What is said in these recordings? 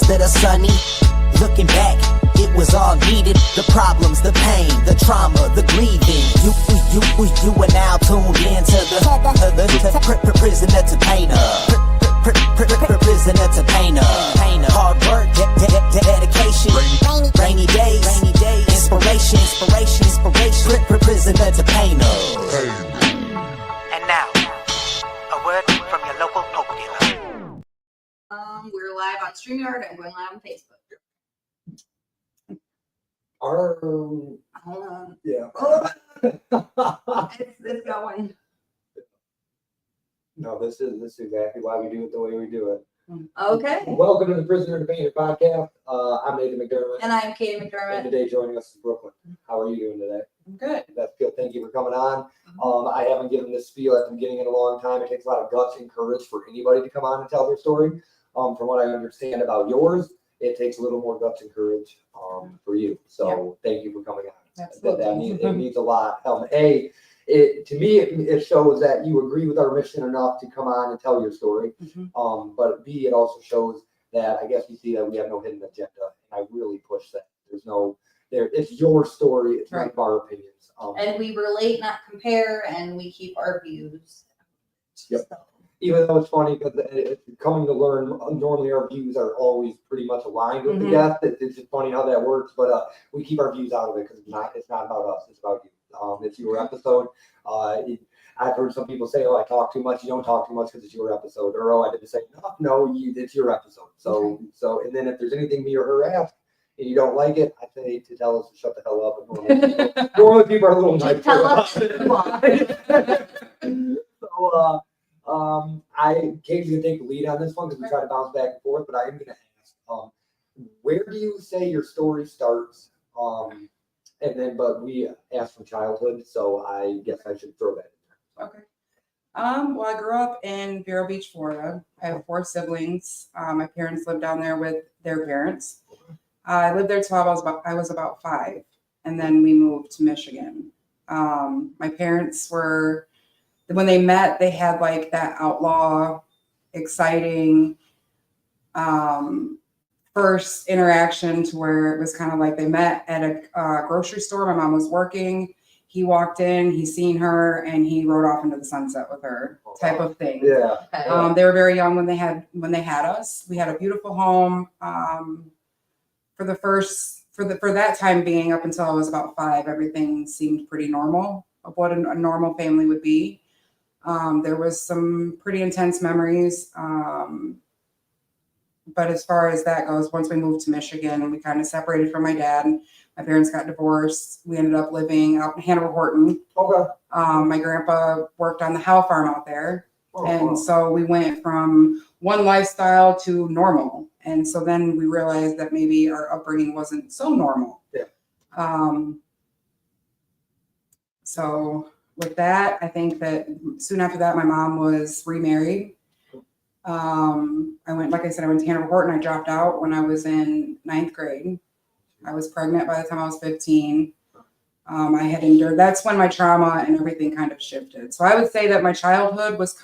that are sunny. Looking back, it was all needed. The problems, the pain, the trauma, the grieving. You are now tuned into the prisoner to painter. Prisoner to painter. Hard work, dedication. Rainy days, inspiration. Prisoner to painter. And now, a word from your local Pope dealer. We're live on StreamYard and going live on Facebook. Yeah. It's going. No, this is exactly why we do it the way we do it. Okay. Welcome to the Prisoner to Painter podcast. I'm Nathan McDermott. And I'm Katie And McDermott. today joining us is Brooklyn. How are you doing today? I'm good. That's good. Thank you for coming on. I haven't given this spiel at the beginning in a long time. It takes a lot of guts and courage for anybody to come on and tell their story. From what I understand about yours, it takes a little more guts and courage for you. So thank you for coming on. Absolutely. It means a lot. To me, it shows that you agree with our mission enough to come on and tell your story. But B, it also shows that I guess you see that we have no hidden agenda. And I really push that. It's your story. It's none of our opinions. And we relate, not compare, and we keep our views. Yep. So. Even though it's funny because coming to learn, normally our views are always pretty much aligned with the guest. It's just funny how that works, but we keep our views out of it because it's not about us. It's about you. It's your episode. I've heard some people say, "Oh, I talk too much." You don't talk too much because it's your episode. Or, "Oh, I did the same." No, it's your episode. So, and then if there's anything me or her ask and you don't like it, I say to tell us to shut the hell up. And normally people are a little nicer. Tell us. So, Katie's gonna take the lead on this one because we try to bounce back and forth, but I am gonna ask, where do you say your story starts? And then, but we asked from childhood, so I guess I should throw that in there. Okay. Well, I grew up in Vero Beach, Florida. I have 4 siblings. My parents lived down there with their parents. I lived there till I was about 5, and then we moved to Michigan. My parents were, when they met, they had like that outlaw, exciting first interaction to where it was kind of like they met at a grocery store. My mom was working. He walked in, he seen her, and he rode off into the sunset with her, type of thing. Yeah. Okay. They were very young when they had us. We had a beautiful home. For that time being, up until I was about 5, everything seemed pretty normal of what a normal family would be. There was some pretty intense memories. But as far as that goes, once we moved to Michigan, we kind of separated from my dad. My parents got divorced. We ended up living out in Hanover Horton. Okay. My grandpa worked on the Howe farm out there. So we went from one lifestyle to normal. And so then we realized that maybe our upbringing wasn't so normal. Yeah. So with that, I think that soon after that, my mom was remarried. I went to Hanover Horton. I dropped out when I was in 9th grade. I was pregnant by the time I was 15. I had endured, that's when my trauma and everything kind of shifted. So I would say that my childhood was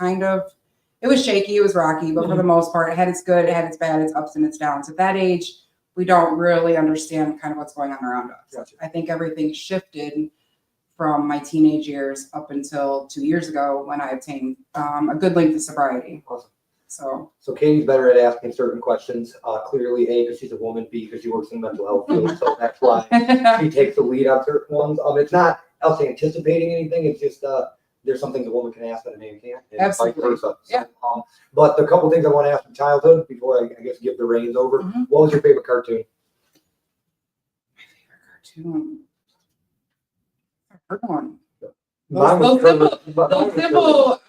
it was shaky, it was rocky, but for the most part, it had its good, it had its bad, its ups and its downs. At that age, we don't really understand kind of what's going on around us. Gotcha. I think everything shifted from my teenage years up until 2 years ago when I obtained a good length of sobriety. Awesome. So Katie's better at asking certain questions. Clearly, A, because she's a woman, B, because she works in the mental health field. So that's why she takes the lead on certain ones. It's not us anticipating anything. It's just there's some things a woman can ask that a man can't. And Absolutely. Vice versa. So, Yeah. But the couple things I want to ask from childhood before I guess give the reins over. What was your favorite cartoon? cartoon. Hard one. Those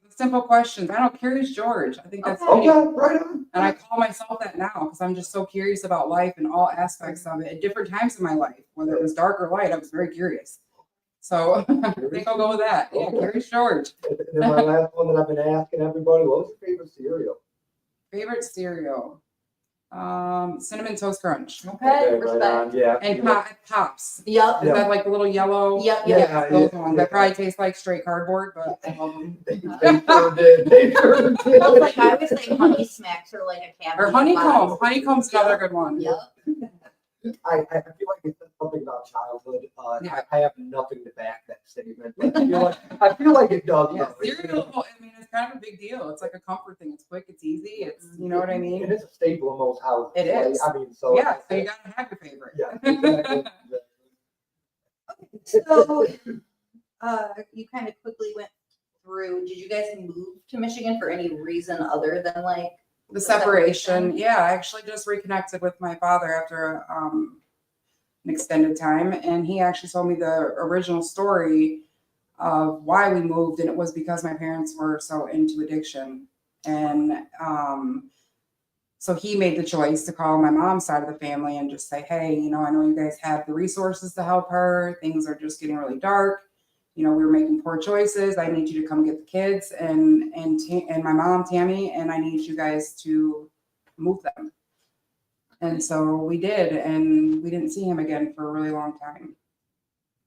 simple questions. I don't, Curious George. I think that's Okay, right on. And I call myself that now because I'm just so curious about life and all aspects of it at different times in my life, whether it was dark or light. I was very curious. So I think I'll go with that. Yeah, Okay. Curious George. And then my last one that I've been asking everybody, what was your favorite cereal? Favorite cereal? Cinnamon Toast Crunch. Okay, Right respect. on, yeah. And Pops. Yep. Is that like the little yellow? Yep, Yeah, yep. those Yeah, ones. yeah. That probably taste like straight cardboard, but I love them. They sure did. They sure did. Well, it's like I always say honey smacks are like a cabinet. Or honeycomb. box. Honeycomb's another good one. Yep. I feel like it says something about childhood. Yeah. I have nothing to back that statement. But I feel like it does. Yeah, though. cereal. I mean, it's kind of a big deal. It's like a comfort thing. It's quick. It's easy. It's you know what I And mean. it's a staple in most houses. It Like, is. I mean, so Yeah. So you gotta have your favorite. yeah. Exactly. So, you kind of quickly went through, did you guys move to Michigan for any reason other than like? The separation. Yeah, I actually just reconnected with my father after an extended time, and he actually told me the original story of why we moved, and it was because my parents were so into addiction, and so he made the choice to call my mom's side of the family and just say, hey, you know, I know you guys have the resources to help her. Things are just getting really dark. You know, we were making poor choices. I need you to come get the kids and my mom, Tammy, and I need you guys to move them. And so we did, and we didn't see him again for a really long time.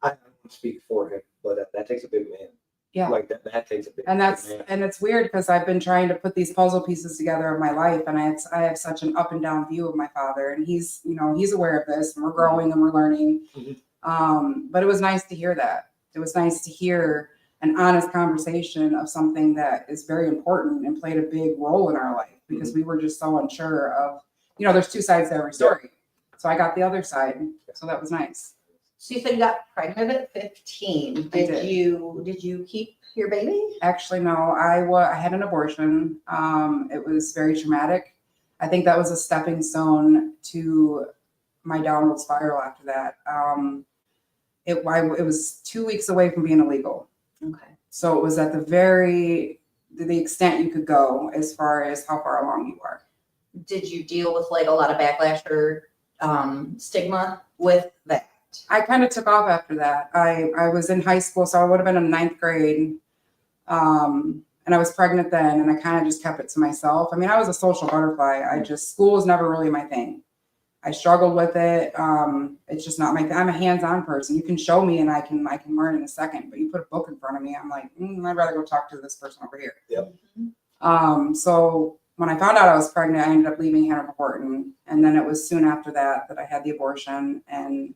I don't speak for him, but that takes a big man. Yeah. Like that takes a big. And big man. and it's weird because I've been trying to put these puzzle pieces together of my life, and I have such an up and down view of my father, and he's, you know, he's aware of this, and we're growing and we're learning. Mhm. But it was nice to hear that. It was nice to hear an honest conversation of something that is very important and played a big role in our life, because we were just so unsure of, you know, there's two sides to every story. So I got the other side. So that was nice. So you said you got pregnant at 15. did. Did you keep your baby? Actually, no, I had an abortion. It was very traumatic. I think that was a stepping stone to my downward spiral after that. It was 2 weeks away from being illegal. Okay. So it was at the extent you could go as far as how far along you are. Did you deal with like a lot of backlash or stigma with that? I kind of took off after that. I was in high school, so I would have been in ninth grade. And I was pregnant then, and I kind of just kept it to myself. I mean, I was a social butterfly. School was never really my thing. I struggled with it. It's just not my thing. I'm a hands-on person. You can show me and I can learn in a second, but you put a book in front of me, I'm like, I'd rather go talk to this person over here. Yep. So when I found out I was pregnant, I ended up leaving Hanover Horton. And then it was soon after that I had the abortion. And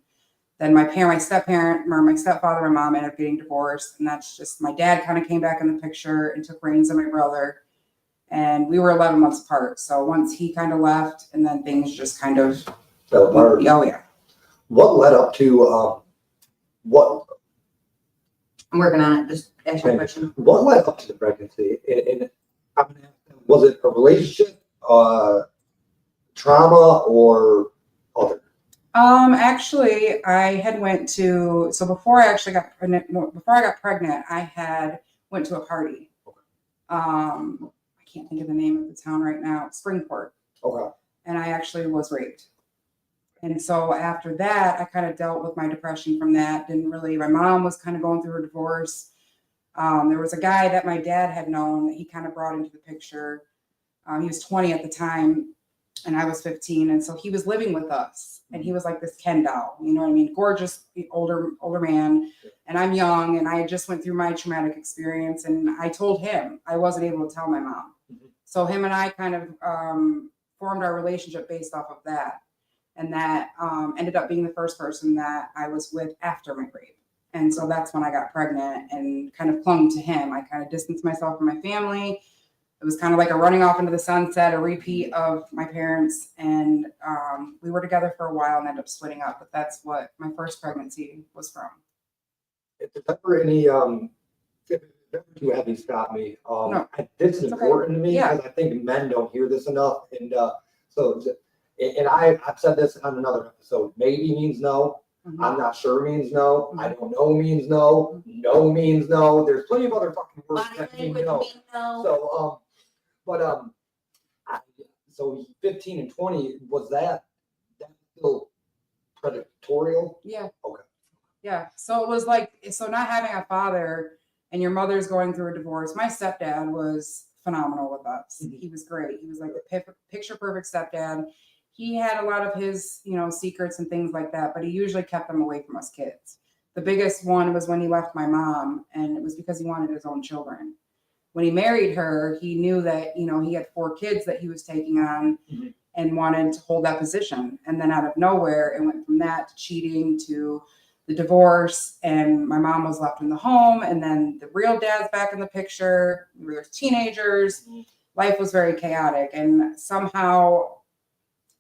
then my stepfather, my mom ended up getting divorced. And that's just, my dad kind of came back in the picture and took reins of my brother. And we were 11 months apart. So once he kind of left, and then things just kind of fell apart. Oh yeah. What led up to what? I'm working on it. Just ask your question. What led up to the pregnancy? And was it a relationship, trauma, or other? Actually, I had before I actually got pregnant. Before I got pregnant, I went to a party. I can't think of the name of the town right now. Springport. Okay. And I actually was raped. And so after that, I kind of dealt with my depression from that. My mom was kind of going through her divorce. There was a guy that my dad had known that he kind of brought into the picture. He was 20 at the time, and I was 15. And so he was living with us, and he was like this Ken doll, you know what I mean? Gorgeous, older man. And I'm young, and I just went through my traumatic experience, and I told him. I wasn't able to tell my mom. So him and I kind of formed our relationship based off of that. And that ended up being the first person that I was with after my rape. And so that's when I got pregnant and kind of clung to him. I kind of distanced myself from my family. It was kind of like a running off into the sunset, a repeat of my parents. And we were together for a while and ended up splitting up. But that's what my first pregnancy was from. If there's ever any, if ever too heavy, stop me. No, this is important to me Yeah. because I think men don't hear this enough. And I've said this on another episode. Maybe means no. I'm not sure means no. I don't know means no. No means no. There's plenty of other fucking words Body that mean language no. mean no. So 15 and 20, was that still predatorial? Yeah. Okay. Yeah. So it was like, not having a father and your mother's going through a divorce. My stepdad was phenomenal with us. He was great. He was like the picture perfect stepdad. he had a lot of his, secrets and things like that, but he usually kept them away from us kids. The biggest one was when he left my mom, and it was because he wanted his own children. When he married her, he knew that, he had 4 kids that he was taking on and wanted to hold that position. And then out of nowhere, it went from that to cheating to the divorce, and my mom was left in the home, and then the real dad's back in the picture. We were teenagers. Life was very chaotic, and somehow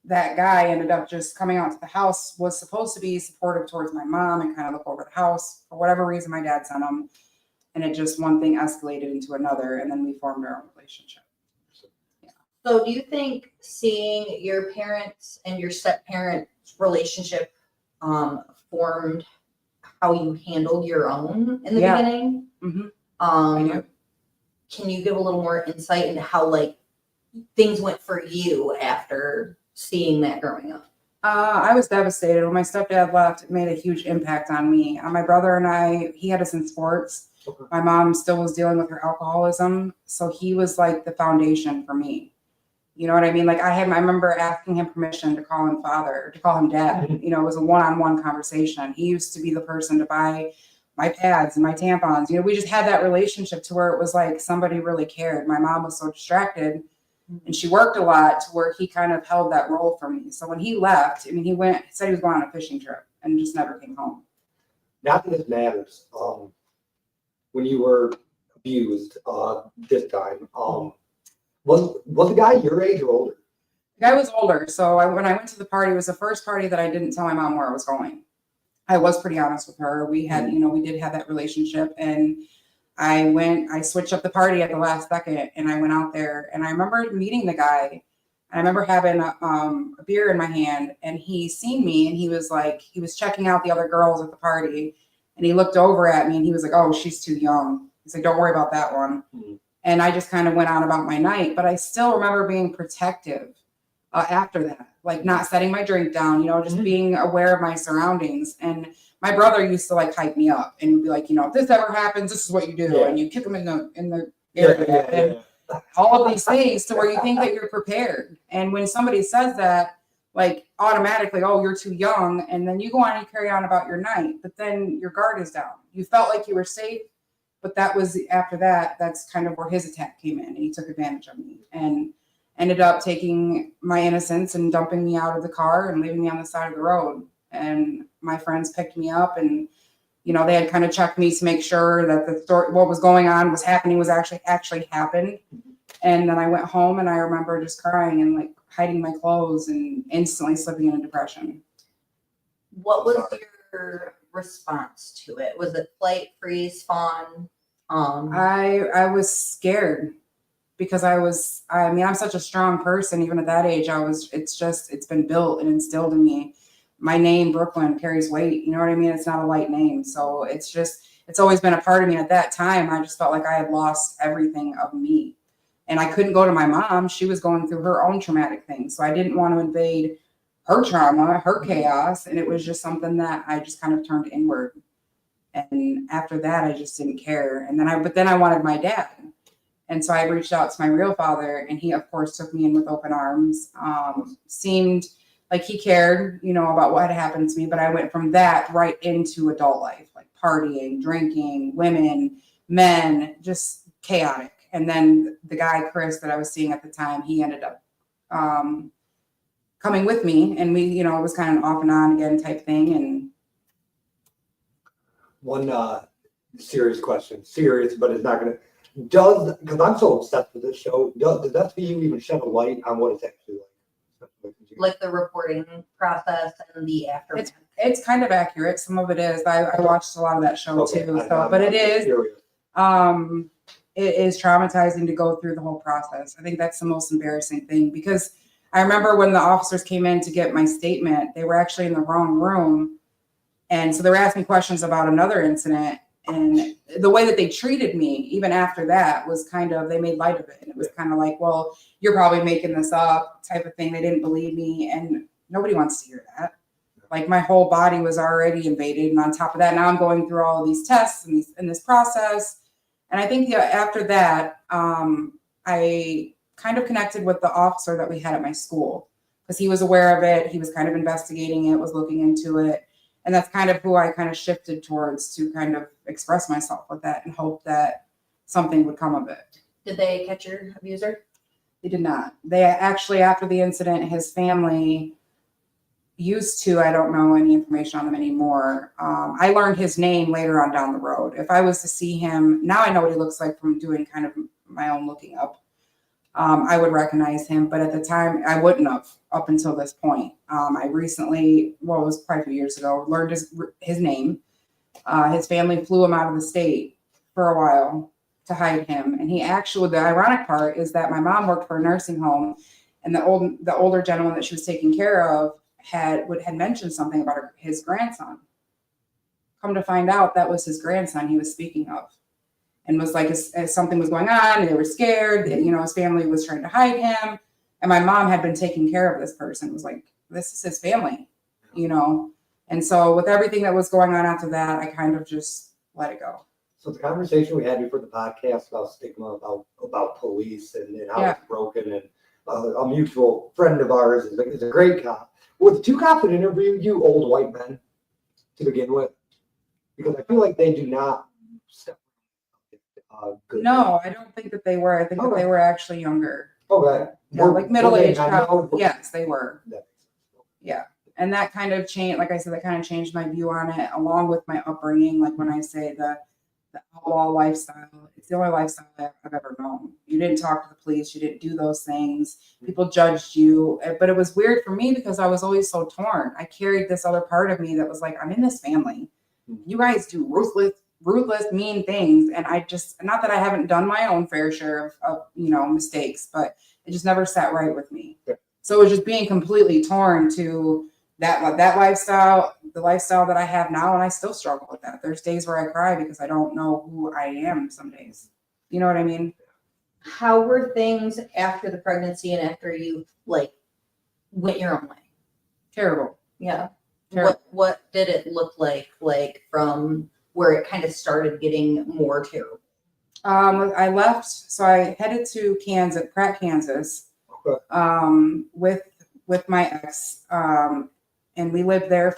that guy ended up just coming out to the house, was supposed to be supportive towards my mom and kind of look over the house. For whatever reason, my dad sent him, and it just, one thing escalated into another, and then we formed our own relationship. So do you think seeing your parents and your step-parents relationship formed how you handled your own in the beginning? Mm-hmm. I do. Can you give a little more insight into how like things went for you after seeing that growing up? I was devastated. When my stepdad left, it made a huge impact on me. My brother and I, he had us in sports. Okay. My mom still was dealing with her alcoholism. So he was like the foundation for me. You know what I mean? Like I remember asking him permission to call him father, to call him dad. It was a one-on-one conversation. He used to be the person to buy my pads and my tampons. We just had that relationship to where it was like somebody really cared. My mom was so distracted and she worked a lot to where he kind of held that role for me. So when he left, he said he was going on a fishing trip and just never came home. Not that it matters. When you were abused this time, was the guy your age or older? The guy was older. So when I went to the party, it was the first party that I didn't tell my mom where I was going. I was pretty honest with her. We had, we did have that relationship, and I switched up the party at the last second, and I went out there, and I remember meeting the guy, and I remember having a beer in my hand, and he seen me, and he was checking out the other girls at the party, and he looked over at me, and he was like, "Oh, she's too young." He's like, "Don't worry about that one." Mm-hmm. And I just kind of went on about my night, but I still remember being protective after that, like not setting my drink down, just being aware of my surroundings. And my brother used to like hype me up and be like, if this ever happens, this is what you do. Yeah. And you kick them in the area and all of these things to where you think that you're prepared. And when somebody says that, like automatically, oh, you're too young. And then you go on and carry on about your night, but then your guard is down. You felt like you were safe. But that was after that, that's kind of where his attack came in, and he took advantage of me and ended up taking my innocence and dumping me out of the car and leaving me on the side of the road. And my friends picked me up, and they had kind of checked me to make sure that the story, what was going on, was happening, was actually happened. And then I went home, and I remember just crying and like hiding my clothes and instantly slipping into depression. What was your response to it? Was it flight, freeze, fawn? I was scared because I'm such a strong person. Even at that age, it's been built and instilled in me. My name, Brooklyn, carries weight. You know what I mean? It's not a light name. So it's always been a part of me. At that time, I just felt like I had lost everything of me, and I couldn't go to my mom. She was going through her own traumatic things. So I didn't want to invade her trauma, her chaos. And it was just something that I just kind of turned inward. And after that, I just didn't care. And then I wanted my dad. And so I reached out to my real father, and he, of course, took me in with open arms. Seemed like he cared, about what had happened to me. But I went from that right into adult life, like partying, drinking, women, men, just chaotic. And then the guy, Chris, that I was seeing at the time, he ended up coming with me. And we, it was kind of an off and on again type thing. And one serious question, but it's not going to, because I'm so obsessed with this show, does S2E even shed a light on what it's actually like? Like the reporting process and the aftermath? It's kind of accurate. Some of it is. I watched a lot of that show too. But it is traumatizing to go through the whole process. I think that's the most embarrassing thing, because I remember when the officers came in to get my statement, they were actually in the wrong room. And so they were asking me questions about another incident, and the way that they treated me, even after that, was kind of, they made light of it. And it was kind of like, well, you're probably making this up type of thing. They didn't believe me, and nobody wants to hear that. Like my whole body was already invaded. And on top of that, now I'm going through all of these tests and this process. And I think after that, I kind of connected with the officer that we had at my school. because he was aware of it. He was kind of investigating it, was looking into it. And that's kind of who I kind of shifted towards to kind of express myself with that and hope that something would come of it. Did they catch your abuser? They did not. They actually, after the incident, his family used to, I don't know any information on them anymore. I learned his name later on down the road. If I was to see him, now I know what he looks like from doing kind of my own looking up. I would recognize him, but at the time I wouldn't have up until this point. I recently, well, it was probably a few years ago, learned his name. His family flew him out of the state for a while to hide him. And he actually, the ironic part is that my mom worked for a nursing home, and the older gentleman that she was taking care of had mentioned something about his grandson. Come to find out, that was his grandson he was speaking of. And was like, as something was going on, and they were scared, you know, his family was trying to hide him. And my mom had been taking care of this person. It was like, this is his family, you know? And so with everything that was going on after that, I kind of just let it go. So the conversation we had before the podcast about stigma, about police and how it's broken, and a mutual friend of ours is a great cop. Were the two cops that interviewed you old white men to begin with? Because I feel like they do not step good. No, I don't think that they were. I think that they were actually younger. Okay. Yeah, like middle-aged cops. cops. Yes, they were. Yeah. And that kind of changed, like I said, that kind of changed my view on it, along with my upbringing. Like when I say the outlaw lifestyle, it's the only lifestyle I've ever known. You didn't talk to the police. You didn't do those things. People judged you. But it was weird for me because I was always so torn. I carried this other part of me that was like, I'm in this family. You guys do ruthless, mean things. And I just, not that I haven't done my own fair share of you know, mistakes, but it just never sat right with me. Yeah. So it was just being completely torn to that lifestyle, the lifestyle that I have now. And I still struggle with that. There's days where I cry because I don't know who I am some days. You know what I mean? How were things after the pregnancy and after you like went your own way? Terrible. Yeah. Terrible. What did it look like from where it kind of started getting more terrible? I left, so I headed to Pratt, Kansas, with my ex, and we lived there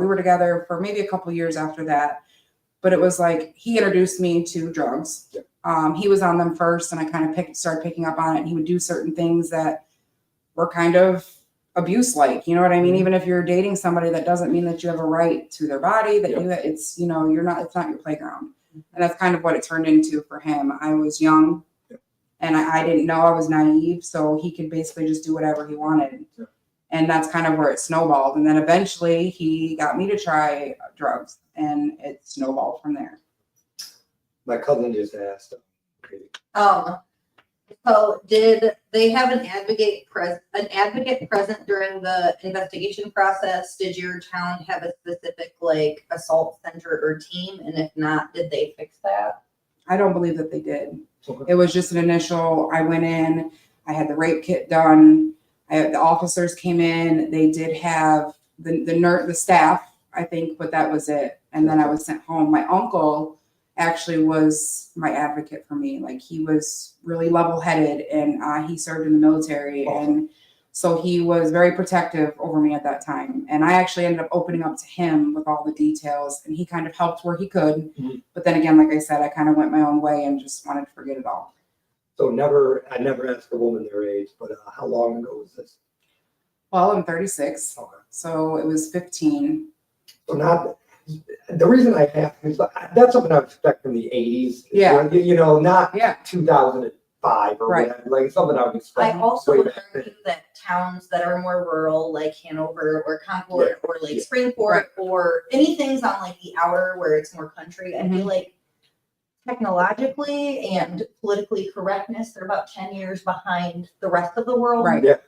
we were together for maybe a couple years after that. But it was like he introduced me to drugs. Yeah. He was on them first, and I kind of started picking up on it. And he would do certain things that were kind of abuse-like. You know what I mean? Even if you're dating somebody, that doesn't mean that you have a right to their body. It's you know, it's not your playground. And that's kind of what it turned into for him. I was young, and I didn't know, I was naive, so he could basically just do whatever he wanted. Yeah. And that's kind of where it snowballed. And then eventually he got me to try drugs, and it snowballed from there. My cousin just asked. So did they have an advocate present during the investigation process? Did your town have a specific like assault center or team? And if not, did they fix that? I don't believe that they did. Okay. It was just an initial, I went in, I had the rape kit done. The officers came in, they did have the staff, I think, but that was it. And then I was sent home. My uncle actually was my advocate for me. Like, he was really level-headed, and he served in the military. Awesome. And so he was very protective over me at that time. And I actually ended up opening up to him with all the details, and he kind of helped where he could. Mhm. But then again, like I said, I kind of went my own way and just wanted to forget it all. So I never asked a woman their age, but how long ago was this? Well, I'm 36, Okay. so it was 15. So the reason I asked is that's something I would expect from the 80s. Yeah. You know, not Yeah. 2005 or Right. whatever, like something I would expect. I also way would back then. argue that towns that are more rural, like Hanover or Concord or like Yeah. Springport or anything's on like the outer where it's more country, I feel like technologically and politically correctness, they're about 10 years behind the rest of the world. Right. Yeah.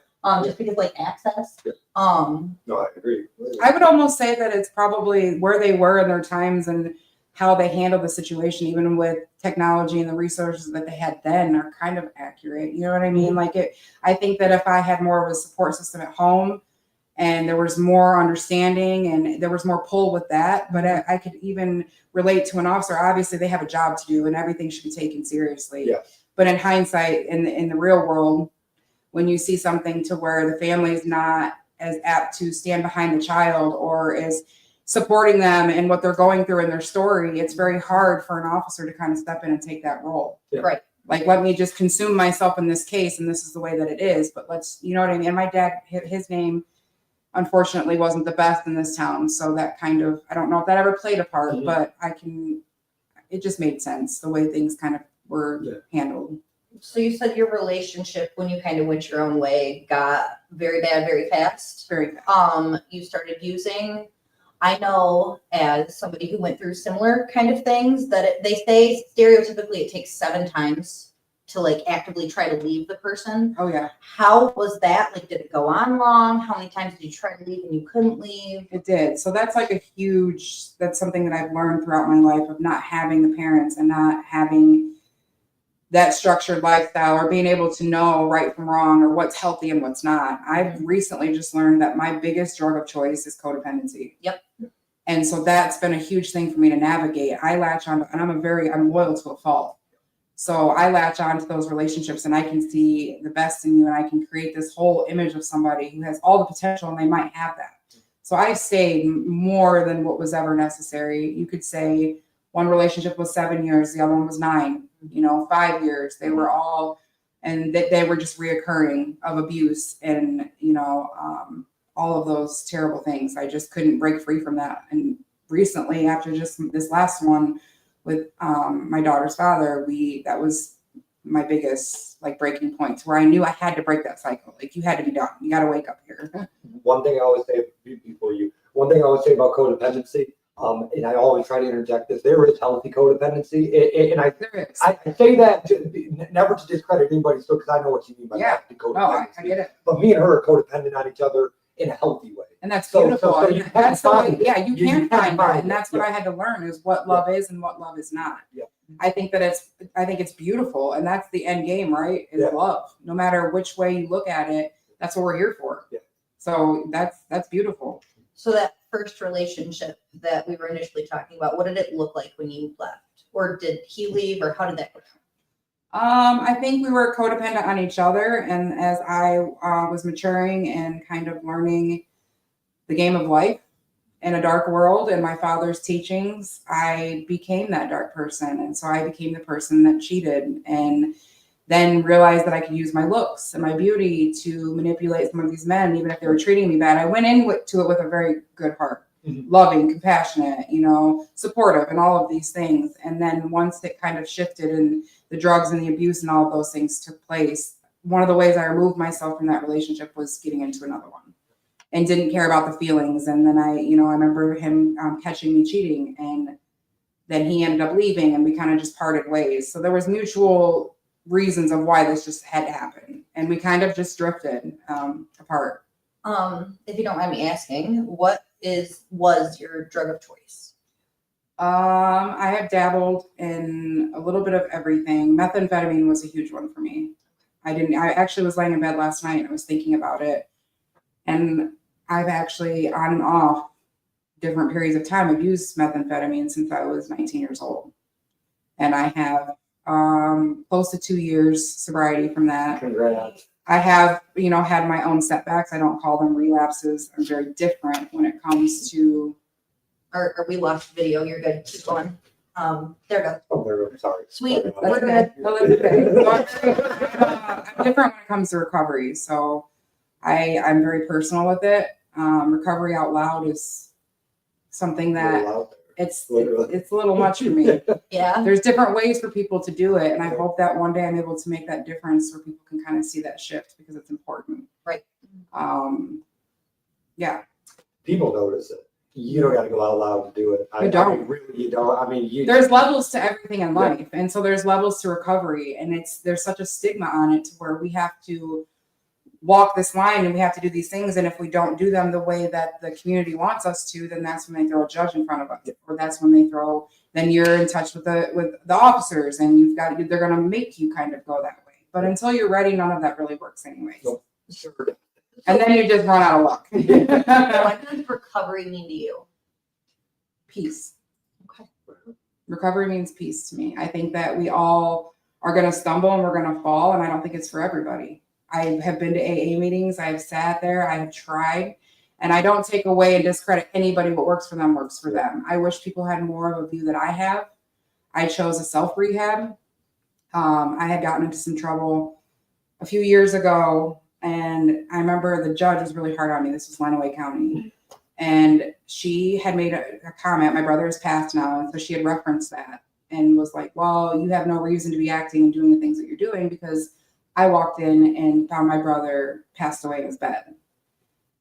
Just because like access. Yeah. Um, No, I agree. I would almost say that it's probably where they were in their times and how they handled the situation, even with technology and the resources that they had then, are kind of accurate. You know what I mean? Like, I think that if I had more of a support system at home and there was more understanding and there was more pull with that, but I could even relate to an officer. Obviously, they have a job to do and everything should be taken seriously. Yeah. But in hindsight, in the real world, when you see something to where the family is not as apt to stand behind the child or is supporting them in what they're going through in their story, it's very hard for an officer to kind of step in and take that role. Yeah. Right. Like, let me just consume myself in this case, and this is the way that it is. But let's, you know what I mean? And my dad, his name, unfortunately, wasn't the best in this town. So that kind of, I don't know if that ever played a part, Mhm. but it just made sense the way things kind of were handled. So you said your relationship, when you kind of went your own way, got very bad very fast. Very bad. You started using. I know, as somebody who went through similar kind of things, that they say stereotypically it takes 7 times to like actively try to leave the person. Oh, yeah. How was that? Like, did it go on long? How many times did you try to leave and you couldn't leave? It did. So that's like that's something that I've learned throughout my life of not having the parents and not having that structured lifestyle or being able to know right from wrong or what's healthy and what's not. I've recently just learned that my biggest drug of choice is codependency. Yep. And so that's been a huge thing for me to navigate. I latch on, and I'm loyal to a fault. So I latch on to those relationships and I can see the best in you and I can create this whole image of somebody who has all the potential and they might have that. So I stayed more than what was ever necessary. You could say one relationship was 7 years, the other one was 9, 5 years. They were all, and they were just reoccurring of abuse and, all of those terrible things. I just couldn't break free from that. And recently, after just this last one with my daughter's father, that was my biggest breaking point, where I knew I had to break that cycle. Like, you had to be done. You got to wake up here. One thing I always say about codependency, and I always try to interject this, there is healthy codependency. And I say that never to discredit anybody's story, because I know what you mean by healthy codependency. No, I get it. But me and her are codependent on each other in a healthy way. And that's beautiful. So you can find you can find that. And that's it. what I had to learn, is what love is and what love is not. Yeah. I think it's beautiful. And that's the end game, right? Is love. No matter which way you look at it, that's what we're here for. Yeah. So that's beautiful. So that first relationship that we were initially talking about, what did it look like when you left? Or did he leave, or how did that go? I think we were codependent on each other. And as I was maturing and kind of learning the game of life in a dark world and my father's teachings, I became that dark person. And so I became the person that cheated, and then realized that I could use my looks and my beauty to manipulate some of these men, even if they were treating me bad. I went into it with a very good heart, loving, compassionate, supportive, and all of these things. And then once it kind of shifted and the drugs and the abuse and all of those things took place, one of the ways I removed myself from that relationship was getting into another one, and didn't care about the feelings. And then I remember him catching me cheating, and then he ended up leaving, and we kind of just parted ways. So there was mutual reasons of why this just had to happen, and we kind of just drifted apart. If you don't mind me asking, what was your drug of choice? I have dabbled in a little bit of everything. Methamphetamine was a huge one for me. I actually was laying in bed last night and I was thinking about it. And I've actually, on and off, different periods of time, I've used methamphetamine since I was 19 years old. And I have close to 2 years sobriety from that. Congrats. I have, had my own setbacks. I don't call them relapses. I'm very different when it comes to. Or we lost video. You're good. Keep going. There we go. Oh, there we go. Sorry. Sweet. Sorry about We're that. good. No, that's okay. I'm different when it comes to recovery. So I'm very personal with it. Recovery out loud is something that it's a little much for me. Yeah. There's different ways for people to do it. And I hope that one day I'm able to make that difference where people can kind of see that shift, because it's important. Right. Yeah. People notice it. You don't got to go out loud to do it. You don't. I mean, really, you don't. I mean, there's levels to everything in life. And so there's levels to recovery, and there's such a stigma on it to where we have to walk this line and we have to do these things. And if we don't do them the way that the community wants us to, then that's when they throw a judge in front of us, or that's when then you're in touch with the officers, and they're going to make you kind of go that way. But until you're ready, none of that really works anyways. Nope. Sure. And then you just run out of luck. What does recovery mean to you? Peace. Okay. Recovery means peace to me. I think that we all are going to stumble and we're going to fall, and I don't think it's for everybody. I have been to AA meetings. I've sat there. I have tried. And I don't take away and discredit anybody. What works for them works for them. I wish people had more of a view that I have. I chose a self-rehab. I had gotten into some trouble a few years ago. And I remember the judge was really hard on me. This was Lenawee County. And she had made a comment. My brother is passed now. And so she had referenced that and was like, well, you have no reason to be acting and doing the things that you're doing, because I walked in and found my brother passed away in his bed.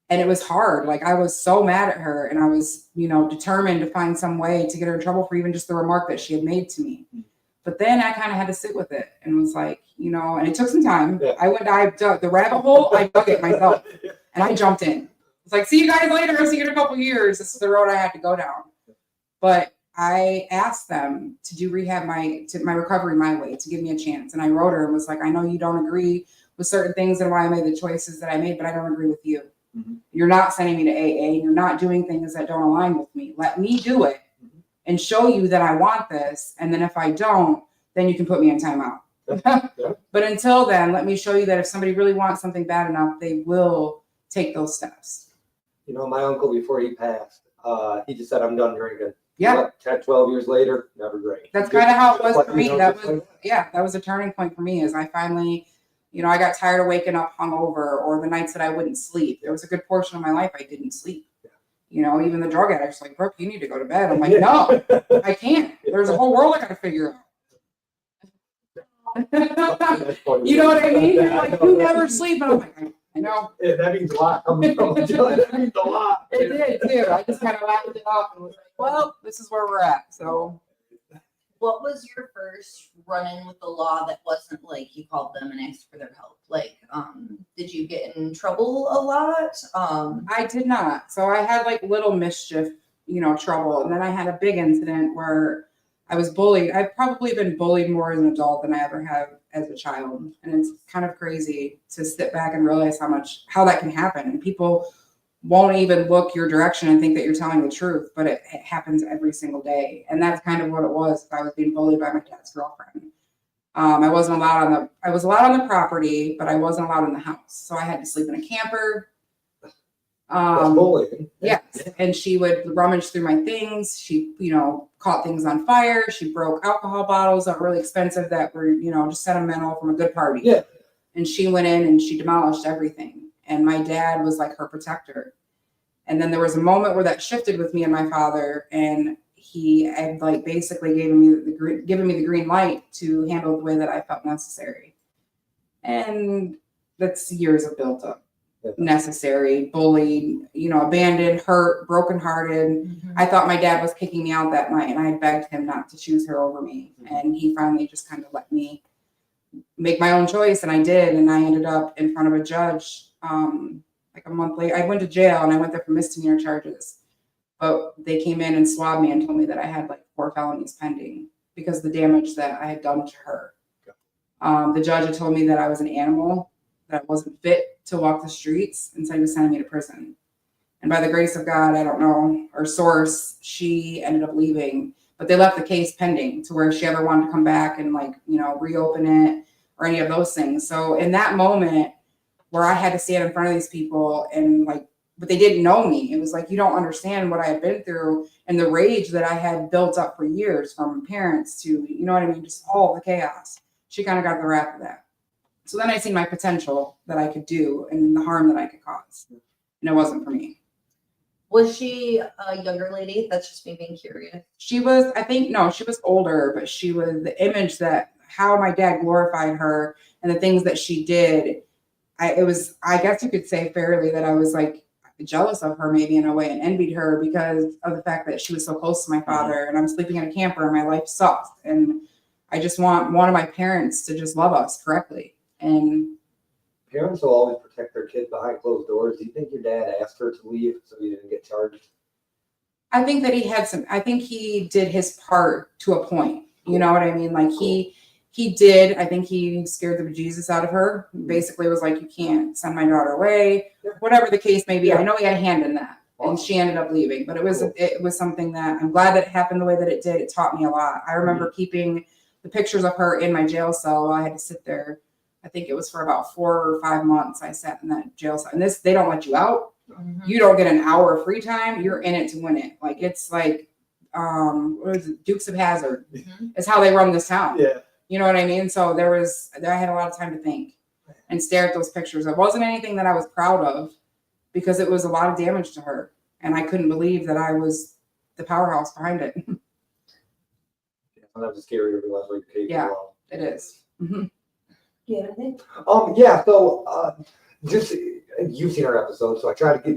And it was hard. Like, I was so mad at her, and I was, determined to find some way to get her in trouble for even just the remark that she had made to me. But then I kind of had to sit with it and was like, and it took some time. Yeah. I dug the rabbit hole. I dug it myself and I jumped in. It's like, see you guys later. See you in a couple of years. This is the road I had to go down. But I asked them to do rehab, my recovery my way, to give me a chance. And I wrote her and was like, I know you don't agree with certain things and why I made the choices that I made, but I don't agree with you. Mm-hmm. You're not sending me to AA. You're not doing things that don't align with me. Let me do it and show you that I want this. And then if I don't, then you can put me in timeout. Yeah. But until then, let me show you that if somebody really wants something bad enough, they will take those steps. My uncle, before he passed, he just said, I'm done drinking. Yeah. 10, 12 years later, never drank. That's kind of how it was for me. That was a turning point for me, as I finally, I got tired of waking up hungover, or the nights that I wouldn't sleep. There was a good portion of my life I didn't sleep. Even the drug addicts like, Brooke, you need to go to bed. I'm like, no, I can't. There's a whole world I got to figure out. You know what I mean? You're like, you never sleep. And I'm like, I know. Yeah, that means a lot. That means a lot. It did too. I just kind of laughed it off and was like, well, this is where we're at. So, what was your first run-in with the law that wasn't like you called them and asked for their help? Like, did you get in trouble a lot? I did not. So I had like little mischief, trouble. And then I had a big incident where I was bullied. I've probably been bullied more as an adult than I ever have as a child. And it's kind of crazy to sit back and realize how that can happen. And people won't even look your direction and think that you're telling the truth, but it happens every single day. And that's kind of what it was. I was being bullied by my dad's girlfriend. I was allowed on the property, but I wasn't allowed in the house. So I had to sleep in a camper. That's bullying. Yes. And she would rummage through my things. She, caught things on fire. She broke alcohol bottles that were really expensive that were, just sentimental from a good party. Yeah. And she went in and she demolished everything. And my dad was like her protector. And then there was a moment where that shifted with me and my father, and he had like basically given me the green light to handle the way that I felt necessary. And that's years of built up. Necessary, bullied, abandoned, hurt, brokenhearted. Mm-hmm. I thought my dad was kicking me out that night, and I had begged him not to choose her over me. Mm-hmm. And he finally just kind of let me make my own choice, and I did. And I ended up in front of a judge like a month later. I went to jail, and I went there for misdemeanor charges. But they came in and swabbed me and told me that I had like 4 felonies pending because of the damage that I had done to her. Okay. The judge had told me that I was an animal, that I wasn't fit to walk the streets, and so he was sending me to prison. And by the grace of God, I don't know, or source, she ended up leaving, but they left the case pending to where if she ever wanted to come back and reopen it or any of those things. So in that moment where I had to stand in front of these people and but they didn't know me. It was like, you don't understand what I had been through and the rage that I had built up for years from parents to, just all the chaos. She kind of got the wrath of that. So then I seen my potential that I could do and the harm that I could cause. And it wasn't for me. Was she a younger lady? That's just me being curious. She was, she was older, but she was the image that how my dad glorified her and the things that she did. I guess you could say fairly that I was like jealous of her maybe in a way and envied her because of the fact that she was so close to my father and I'm sleeping in a camper and my life sucks. And I just want one of my parents to just love us correctly. And parents will always protect their kids behind closed doors. Do you think your dad asked her to leave so you didn't get charged? I think that he did his part to a point. You know what I mean? Like he did. I think he scared the bejesus out of her. Basically was like, you can't send my daughter away, whatever the case may be. Yeah. I know he had a hand in that. Awesome. And she ended up leaving, but it was something that I'm glad that it happened the way that it did. It taught me a lot. I remember keeping the pictures of her in my jail cell while I had to sit there. I think it was for about 4 or 5 months I sat in that jail cell. And they don't let you out. Mhm. You don't get an hour of free time. You're in it to win it. Like, it's like, what is it? Dukes of Hazzard. Mhm. It's how they run this town. Yeah. You know what I mean? So I had a lot of time to think and stare at those pictures. It wasn't anything that I was proud of because it was a lot of damage to her. And I couldn't believe that I was the powerhouse behind it. Sometimes it's scary to realize what you're capable Yeah. of. It is. Mhm. Yeah. Yeah, so just you've seen our episode, so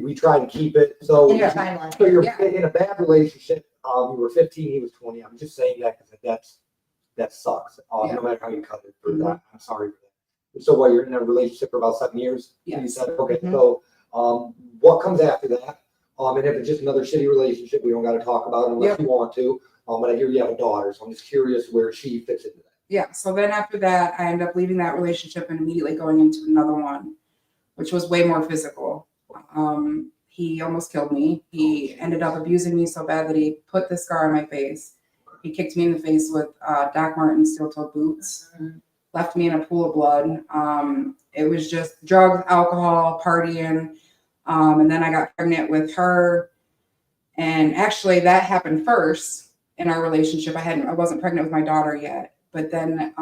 we try to keep it. So In your timeline. so you're Yeah. in a bad relationship. You were 15, he was 20. I'm just saying that because that sucks. Yeah. No matter how you cut it for Mhm. that. I'm sorry for that. So what, you're in a relationship for about 7 years? You Yes. said, okay. Mhm. So what comes after that? And if it's just another shitty relationship, we don't got to talk about it unless Yep. you want to. But I hear you have a daughter, so I'm just curious where she fits into that. Yeah. So then after that, I ended up leaving that relationship and immediately going into another one, which was way more physical. He almost killed me. He ended up abusing me so bad that he put the scar on my face. He kicked me in the face with Doc Martens steel-toed boots, left me in a pool of blood. It was just drugs, alcohol, partying. And then I got pregnant with her. And actually that happened first in our relationship. I wasn't pregnant with my daughter yet. But then,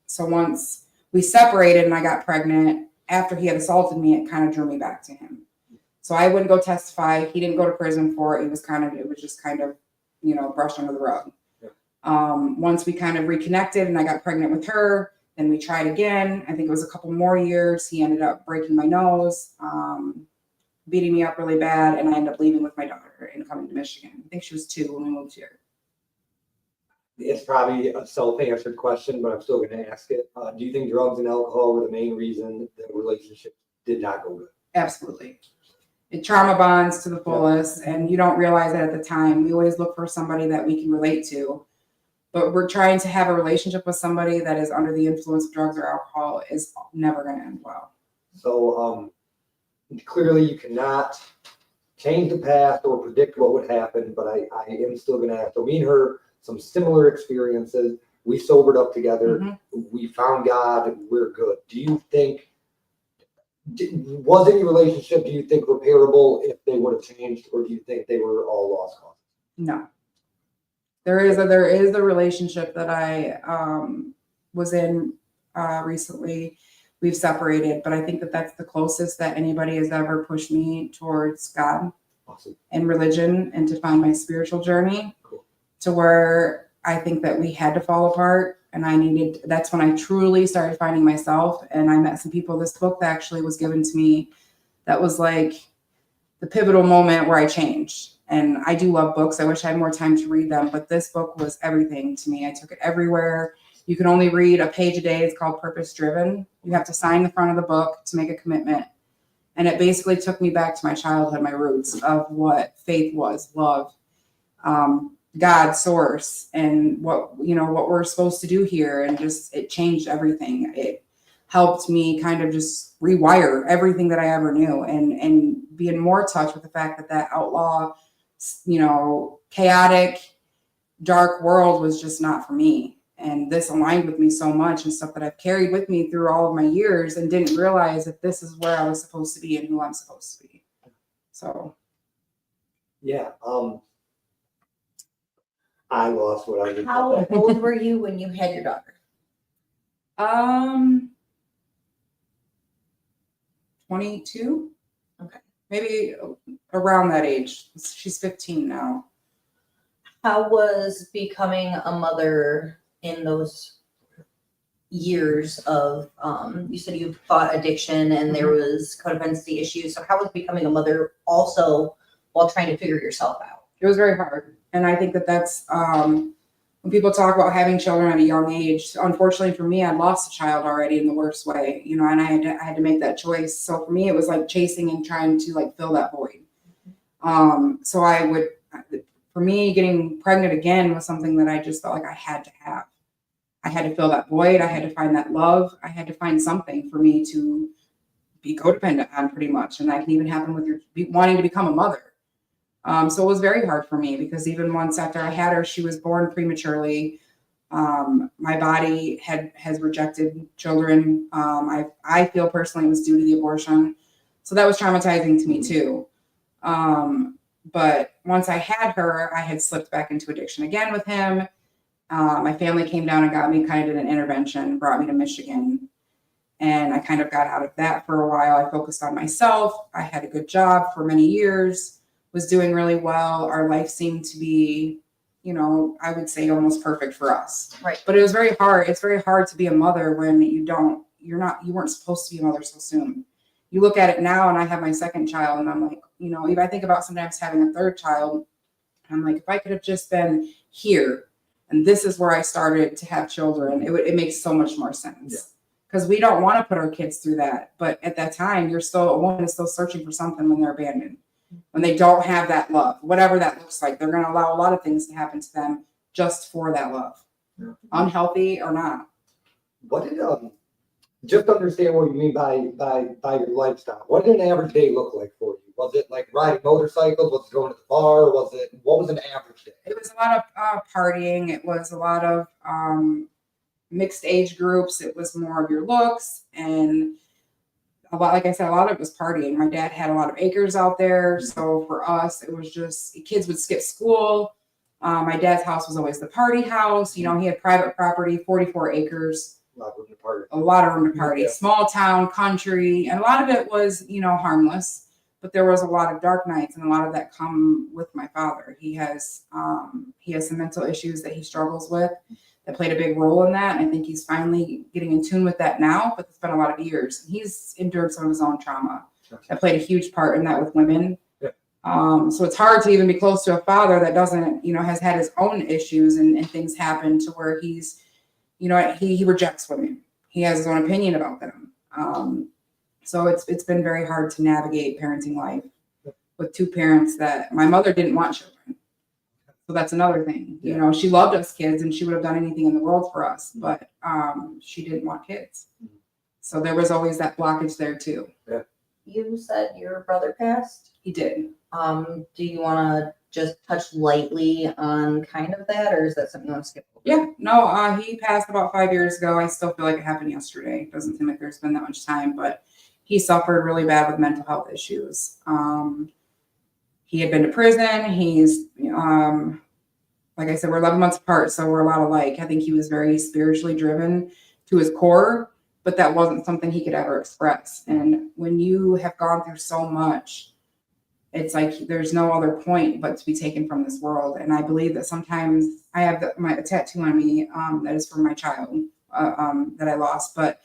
so once we separated and I got pregnant, after he had assaulted me, it kind of drew me back to him. So I wouldn't go testify. He didn't go to prison for it. It was just kind of, brushed under the rug. Yeah. Once we kind of reconnected and I got pregnant with her, then we tried again. I think it was a couple more years. He ended up breaking my nose, beating me up really bad. And I ended up leaving with my daughter and coming to Michigan. I think she was 2 when we moved here. It's probably a self-answered question, but I'm still going to ask it. Do you think drugs and alcohol were the main reason the relationship did not go good? Absolutely. It trauma bonds to the fullest, and you don't realize it at the time. We always look for somebody that we can relate to, but we're trying to have a relationship with somebody that is under the influence of drugs or alcohol is never going to end well. So clearly you cannot change the past or predict what would happen, but I am still going to have to. Me and her, some similar experiences. We sobered up together. Mm-hmm. We found God. We're good. Do you think, was any relationship, do you think, repairable if they would have changed, or do you think they were all lost causes? No. There is a relationship that I was in recently. We've separated, but I think that that's the closest that anybody has ever pushed me towards God. Awesome. And religion, and to find my spiritual journey. Cool. To where I think that we had to fall apart, and that's when I truly started finding myself. And I met some people. This book that actually was given to me, that was like the pivotal moment where I changed. And I do love books. I wish I had more time to read them, but this book was everything to me. I took it everywhere. You can only read a page a day. It's called Purpose Driven. You have to sign the front of the book to make a commitment. And it basically took me back to my childhood, my roots of what faith was, love, God, source, and what we're supposed to do here. And just, it changed everything. It helped me kind of just rewire everything that I ever knew, and be in more touch with the fact that outlaw, chaotic, dark world was just not for me. And this aligned with me so much, and stuff that I've carried with me through all of my years, and didn't realize that this is where I was supposed to be and who I'm supposed to be. So. Yeah. I lost what I was. How old were you when you had your daughter? 22. Okay. Maybe around that age. She's 15 now. How was becoming a mother in those years of, you said you fought addiction and there was codependency issues. So how was becoming a mother also while trying to figure yourself out? It was very hard. And I think that that's, when people talk about having children at a young age, unfortunately for me, I lost a child already in the worst way, and I had to make that choice. So for me, it was like chasing and trying to like fill that void. So for me, getting pregnant again was something that I just felt like I had to have. I had to fill that void. I had to find that love. I had to find something for me to be codependent on, pretty much. And that can even happen with wanting to become a mother. So it was very hard for me, because even once after I had her, she was born prematurely. My body has rejected children. I feel personally it was due to the abortion. So that was traumatizing to me too. But once I had her, I had slipped back into addiction again with him. My family came down and got me, kind of did an intervention, brought me to Michigan. And I kind of got out of that for a while. I focused on myself. I had a good job for many years, was doing really well. Our life seemed to be, you know, I would say almost perfect for us. Right. But it was very hard. It's very hard to be a mother when you weren't supposed to be a mother so soon. You look at it now, and I have my second child, and I'm like, you know, if I think about sometimes having a third child, I'm like, if I could have just been here, and this is where I started to have children, it makes so much more sense. Because we don't want to put our kids through that. But at that time, a woman is still searching for something when they're abandoned, when they don't have that love, whatever that looks like. They're going to allow a lot of things to happen to them just for that love, unhealthy or not. What did just to understand what you mean by your lifestyle? What did an average day look like for you? Was it like riding motorcycles? Was it going to the bar? What was an average day? It was a lot of partying. It was a lot of mixed age groups. It was more of your looks, and a lot, like I said, a lot of it was partying. My dad had a lot of acres out there, so for us, it was just kids would skip school. My dad's house was always the party house. You know, he had private property, 44 acres. A lot of room to party. A lot of room to party. Yeah. Small town, country, and a lot of it was, you know, harmless. But there was a lot of dark nights, and a lot of that come with my father. He has some mental issues that he struggles with that played a big role in that. And I think he's finally getting in tune with that now, but it's been a lot of years. He's endured some of his own trauma that played a huge part in that with women. Yeah. So it's hard to even be close to a father that doesn't, you know, has had his own issues and things happen to where he's, you know, he rejects women. He has his own opinion about them. So it's been very hard to navigate parenting life with two parents that my mother didn't want children. So that's another thing. You know, she loved us kids and she would have done anything in the world for us, but she didn't want kids. So there was always that blockage there too. Yeah. You said your brother passed. He did. Do you want to just touch lightly on kind of that, or is that something you want to skip over? Yeah, no, he passed about 5 years ago. I still feel like it happened yesterday. It doesn't seem like there's been that much time, but he suffered really bad with mental health issues. He had been to prison. He's, like I said, we're 11 months apart, so we're a lot alike. I think he was very spiritually driven to his core, but that wasn't something he could ever express. And when you have gone through so much, it's like there's no other point but to be taken from this world. And I believe that sometimes I have my tattoo on me that is for my child that I lost, but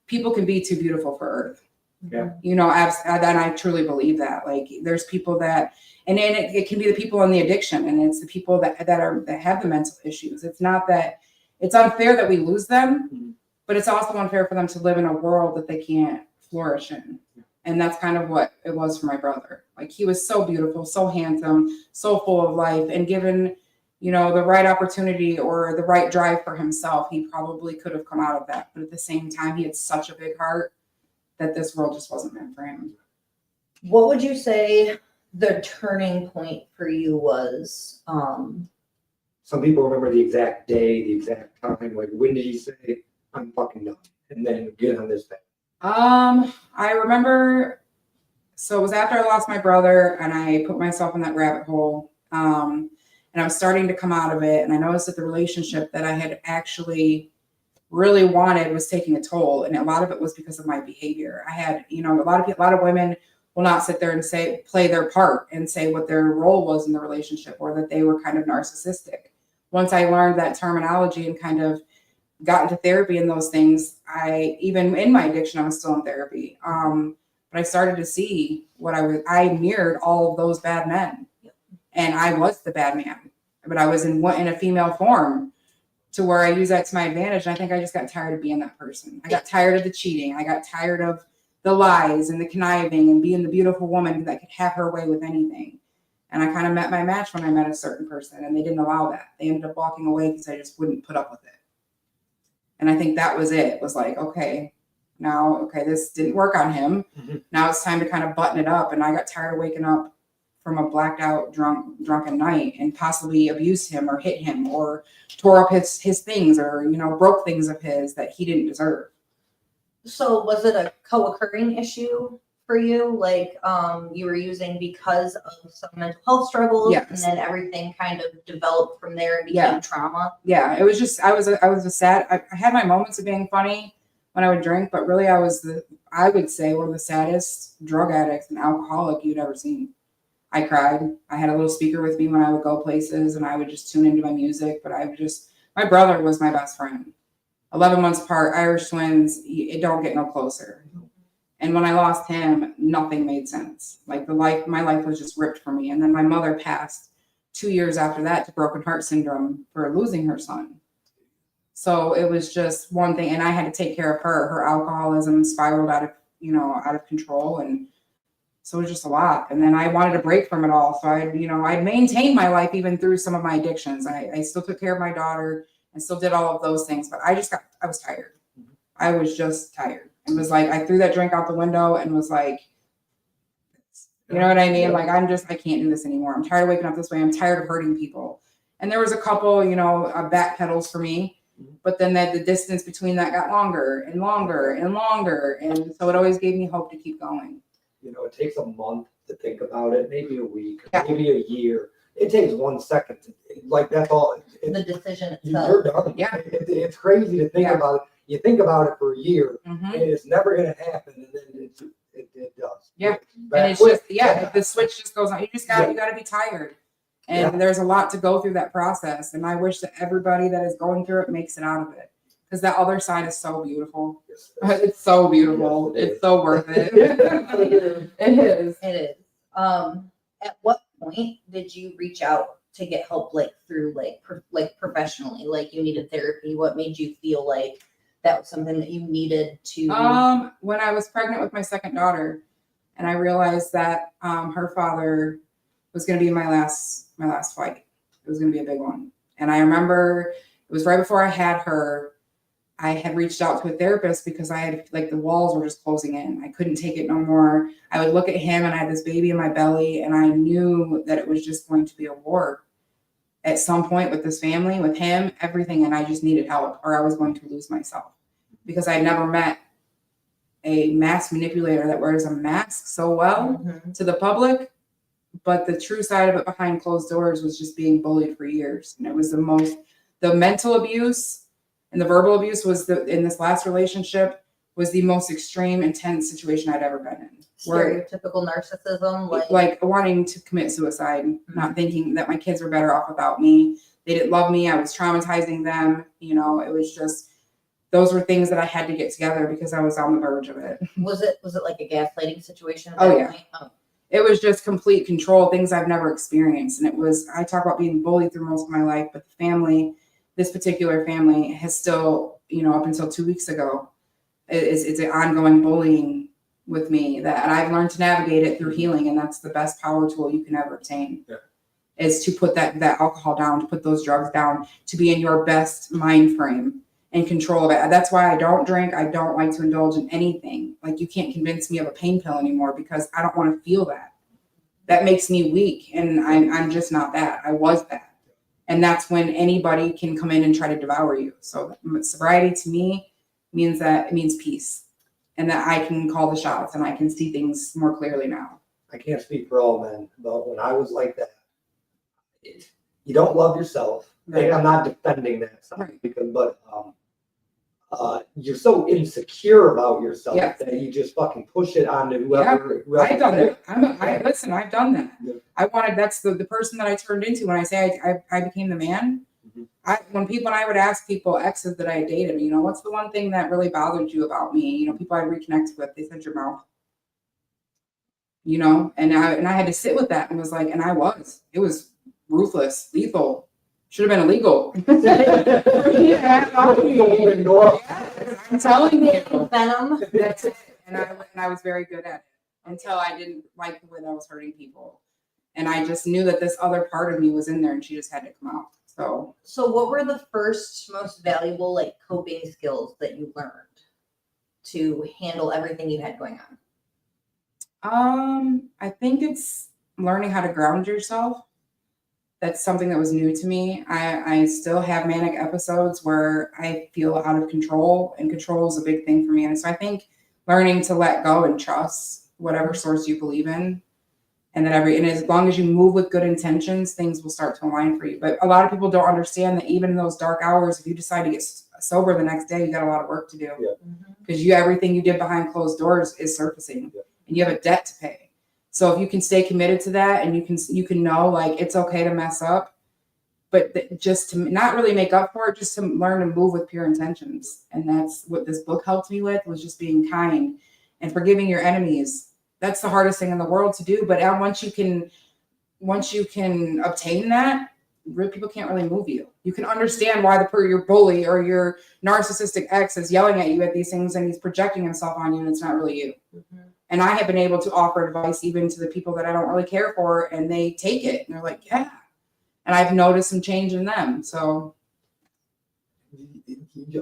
people can be too beautiful for earth. Yeah. You know, and I truly believe that. Like, there's people that, and then it can be the people in the addiction, and it's the people that have the mental issues. It's not that it's unfair that we lose them, but it's also unfair for them to live in a world that they can't flourish in. And that's kind of what it was for my brother. Like, he was so beautiful, so handsome, so full of life, and given, you know, the right opportunity or the right drive for himself, he probably could have come out of that. But at the same time, he had such a big heart that this world just wasn't meant for him. What would you say the turning point for you was? Some people remember the exact day, the exact time. Like, when did you say, I'm fucking done? And then get on this thing. I remember, so it was after I lost my brother and I put myself in that rabbit hole. And I was starting to come out of it. And I noticed that the relationship that I had actually really wanted was taking a toll. And a lot of it was because of my behavior. I had, you know, a lot of women will not sit there and play their part and say what their role was in the relationship, or that they were kind of narcissistic. Once I learned that terminology and kind of got into therapy and those things, even in my addiction, I was still in therapy. But I started to see I mirrored all of those bad men, and I was the bad man, but I was in a female form, to where I use that to my advantage. And I think I just got tired of being that person. I got tired of the cheating. I got tired of the lies and the conniving and being the beautiful woman that could have her way with anything. And I kind of met my match when I met a certain person, and they didn't allow that. They ended up walking away because I just wouldn't put up with it. And I think that was it. It was like, okay, this didn't work on him. Mm-hmm. Now it's time to kind of button it up. And I got tired of waking up from a blacked out drunken night and possibly abused him or hit him or tore up his things or, you know, broke things of his that he didn't deserve. So was it a co-occurring issue for you? Like, you were using because of some mental health struggles, Yes. and then everything kind of developed from there and became trauma? Yeah, it was just, I was a sad, I had my moments of being funny when I would drink, but really I would say one of the saddest drug addicts and alcoholic you'd ever seen. I cried. I had a little speaker with me when I would go places and I would just tune into my music, but my brother was my best friend. 11 months apart, Irish twins, it don't get no closer. And when I lost him, nothing made sense. Like my life was just ripped from me. And then my mother passed 2 years after that to broken heart syndrome for losing her son. So it was just one thing, and I had to take care of her. Her alcoholism spiraled out of control, and so it was just a lot. And then I wanted a break from it all. So I maintained my life even through some of my addictions. I still took care of my daughter and still did all of those things, but I was tired. I was just tired. It was like I threw that drink out the window and was like, you know what I mean? Like I can't do this anymore. I'm tired of waking up this way. I'm tired of hurting people. And there was a couple, back pedals for me. But then the distance between that got longer and longer and longer. And so it always gave me hope to keep going. It takes a month to think about it, maybe a week, Yeah. maybe a year. It takes 1 second. That's all. The decision itself. You're done. Yeah. It's crazy to think about it. You think about it for a year, Mm-hmm. and it's never going to happen, and then it does. Yeah. Back And it's quick. just, the switch just goes on. You got to be tired. And there's a lot to go through that process. And I wish that everybody that is going through it makes it out of it. Because that other side is so beautiful. Yes. It's so beautiful. Yes, it is. It's so worth it. It is. It is. At what point did you reach out to get help, through professionally? Like you needed therapy? What made you feel like that was something that you needed to? When I was pregnant with my second daughter, and I realized that her father was going to be my last fight. It was going to be a big one. And I remember it was right before I had her. I had reached out to a therapist because I had the walls were just closing in. I couldn't take it no more. I would look at him and I had this baby in my belly and I knew that it was just going to be a war at some point with this family, with him, everything. And I just needed help or I was going to lose myself because I'd never met a mass manipulator that wears a mask so well to the public. But the true side of it behind closed doors was just being bullied for years. And it was the mental abuse and the verbal abuse in this last relationship was the most extreme, intense situation I'd ever been in. Stereotypical narcissism, like wanting to commit suicide, not thinking that my kids were better off without me. They didn't love me. I was traumatizing them. It was just, those were things that I had to get together because I was on the verge of it. Was it like a gaslighting situation? At Oh, that yeah. point? Oh. It was just complete control, things I've never experienced. And I talk about being bullied through most of my life, but the family, this particular family has still, up until 2 weeks ago, it's an ongoing bullying with me that I've learned to navigate it through healing. And that's the best power tool you can ever obtain is to put that alcohol down, to put those drugs down, to be in your best mind frame and control of it. That's why I don't drink. I don't like to indulge in anything. Like you can't convince me of a pain pill anymore because I don't want to feel that. That makes me weak. And I'm just not that. I was that. And that's when anybody can come in and try to devour you. So sobriety to me means peace and that I can call the shots and I can see things more clearly now. I can't speak for all men, but when I was like that, you don't love yourself. Right. And I'm not defending that side Right. but you're so insecure about yourself that you just fucking push it onto whoever. I've done that. Listen, I've done that. Yeah. That's the person that I turned into when I say I became the man. When I would ask people, exes that I had dated, what's the one thing that really bothered you about me? People I reconnected with, they said your mouth. And I had to sit with that and was like, and it was ruthless, lethal. Should have been illegal. I'm telling you. Venom. That's it. And I was very good at it until I didn't like the way that I was hurting people. And I just knew that this other part of me was in there and she just had to come out. So what were the first most valuable coping skills that you learned to handle everything you had going on? I think it's learning how to ground yourself. That's something that was new to me. I still have manic episodes where I feel out of control, and control is a big thing for me. And so I think learning to let go and trust whatever source you believe in, and that and as long as you move with good intentions, things will start to align for you. But a lot of people don't understand that even in those dark hours, if you decide to get sober the next day, you got a lot of work to do, because everything you did behind closed doors is surfacing, and you have a debt to pay. So if you can stay committed to that, and you can know, like, it's okay to mess up, but just to not really make up for it, just to learn to move with pure intentions. And that's what this book helped me with, was just being kind and forgiving your enemies. That's the hardest thing in the world to do. But once you can obtain that, people can't really move you. You can understand why your bully or your narcissistic ex is yelling at you at these things, and he's projecting himself on you, and it's not really you. And I have been able to offer advice even to the people that I don't really care for, and they take it and they're like, yeah. And I've noticed some change in them. So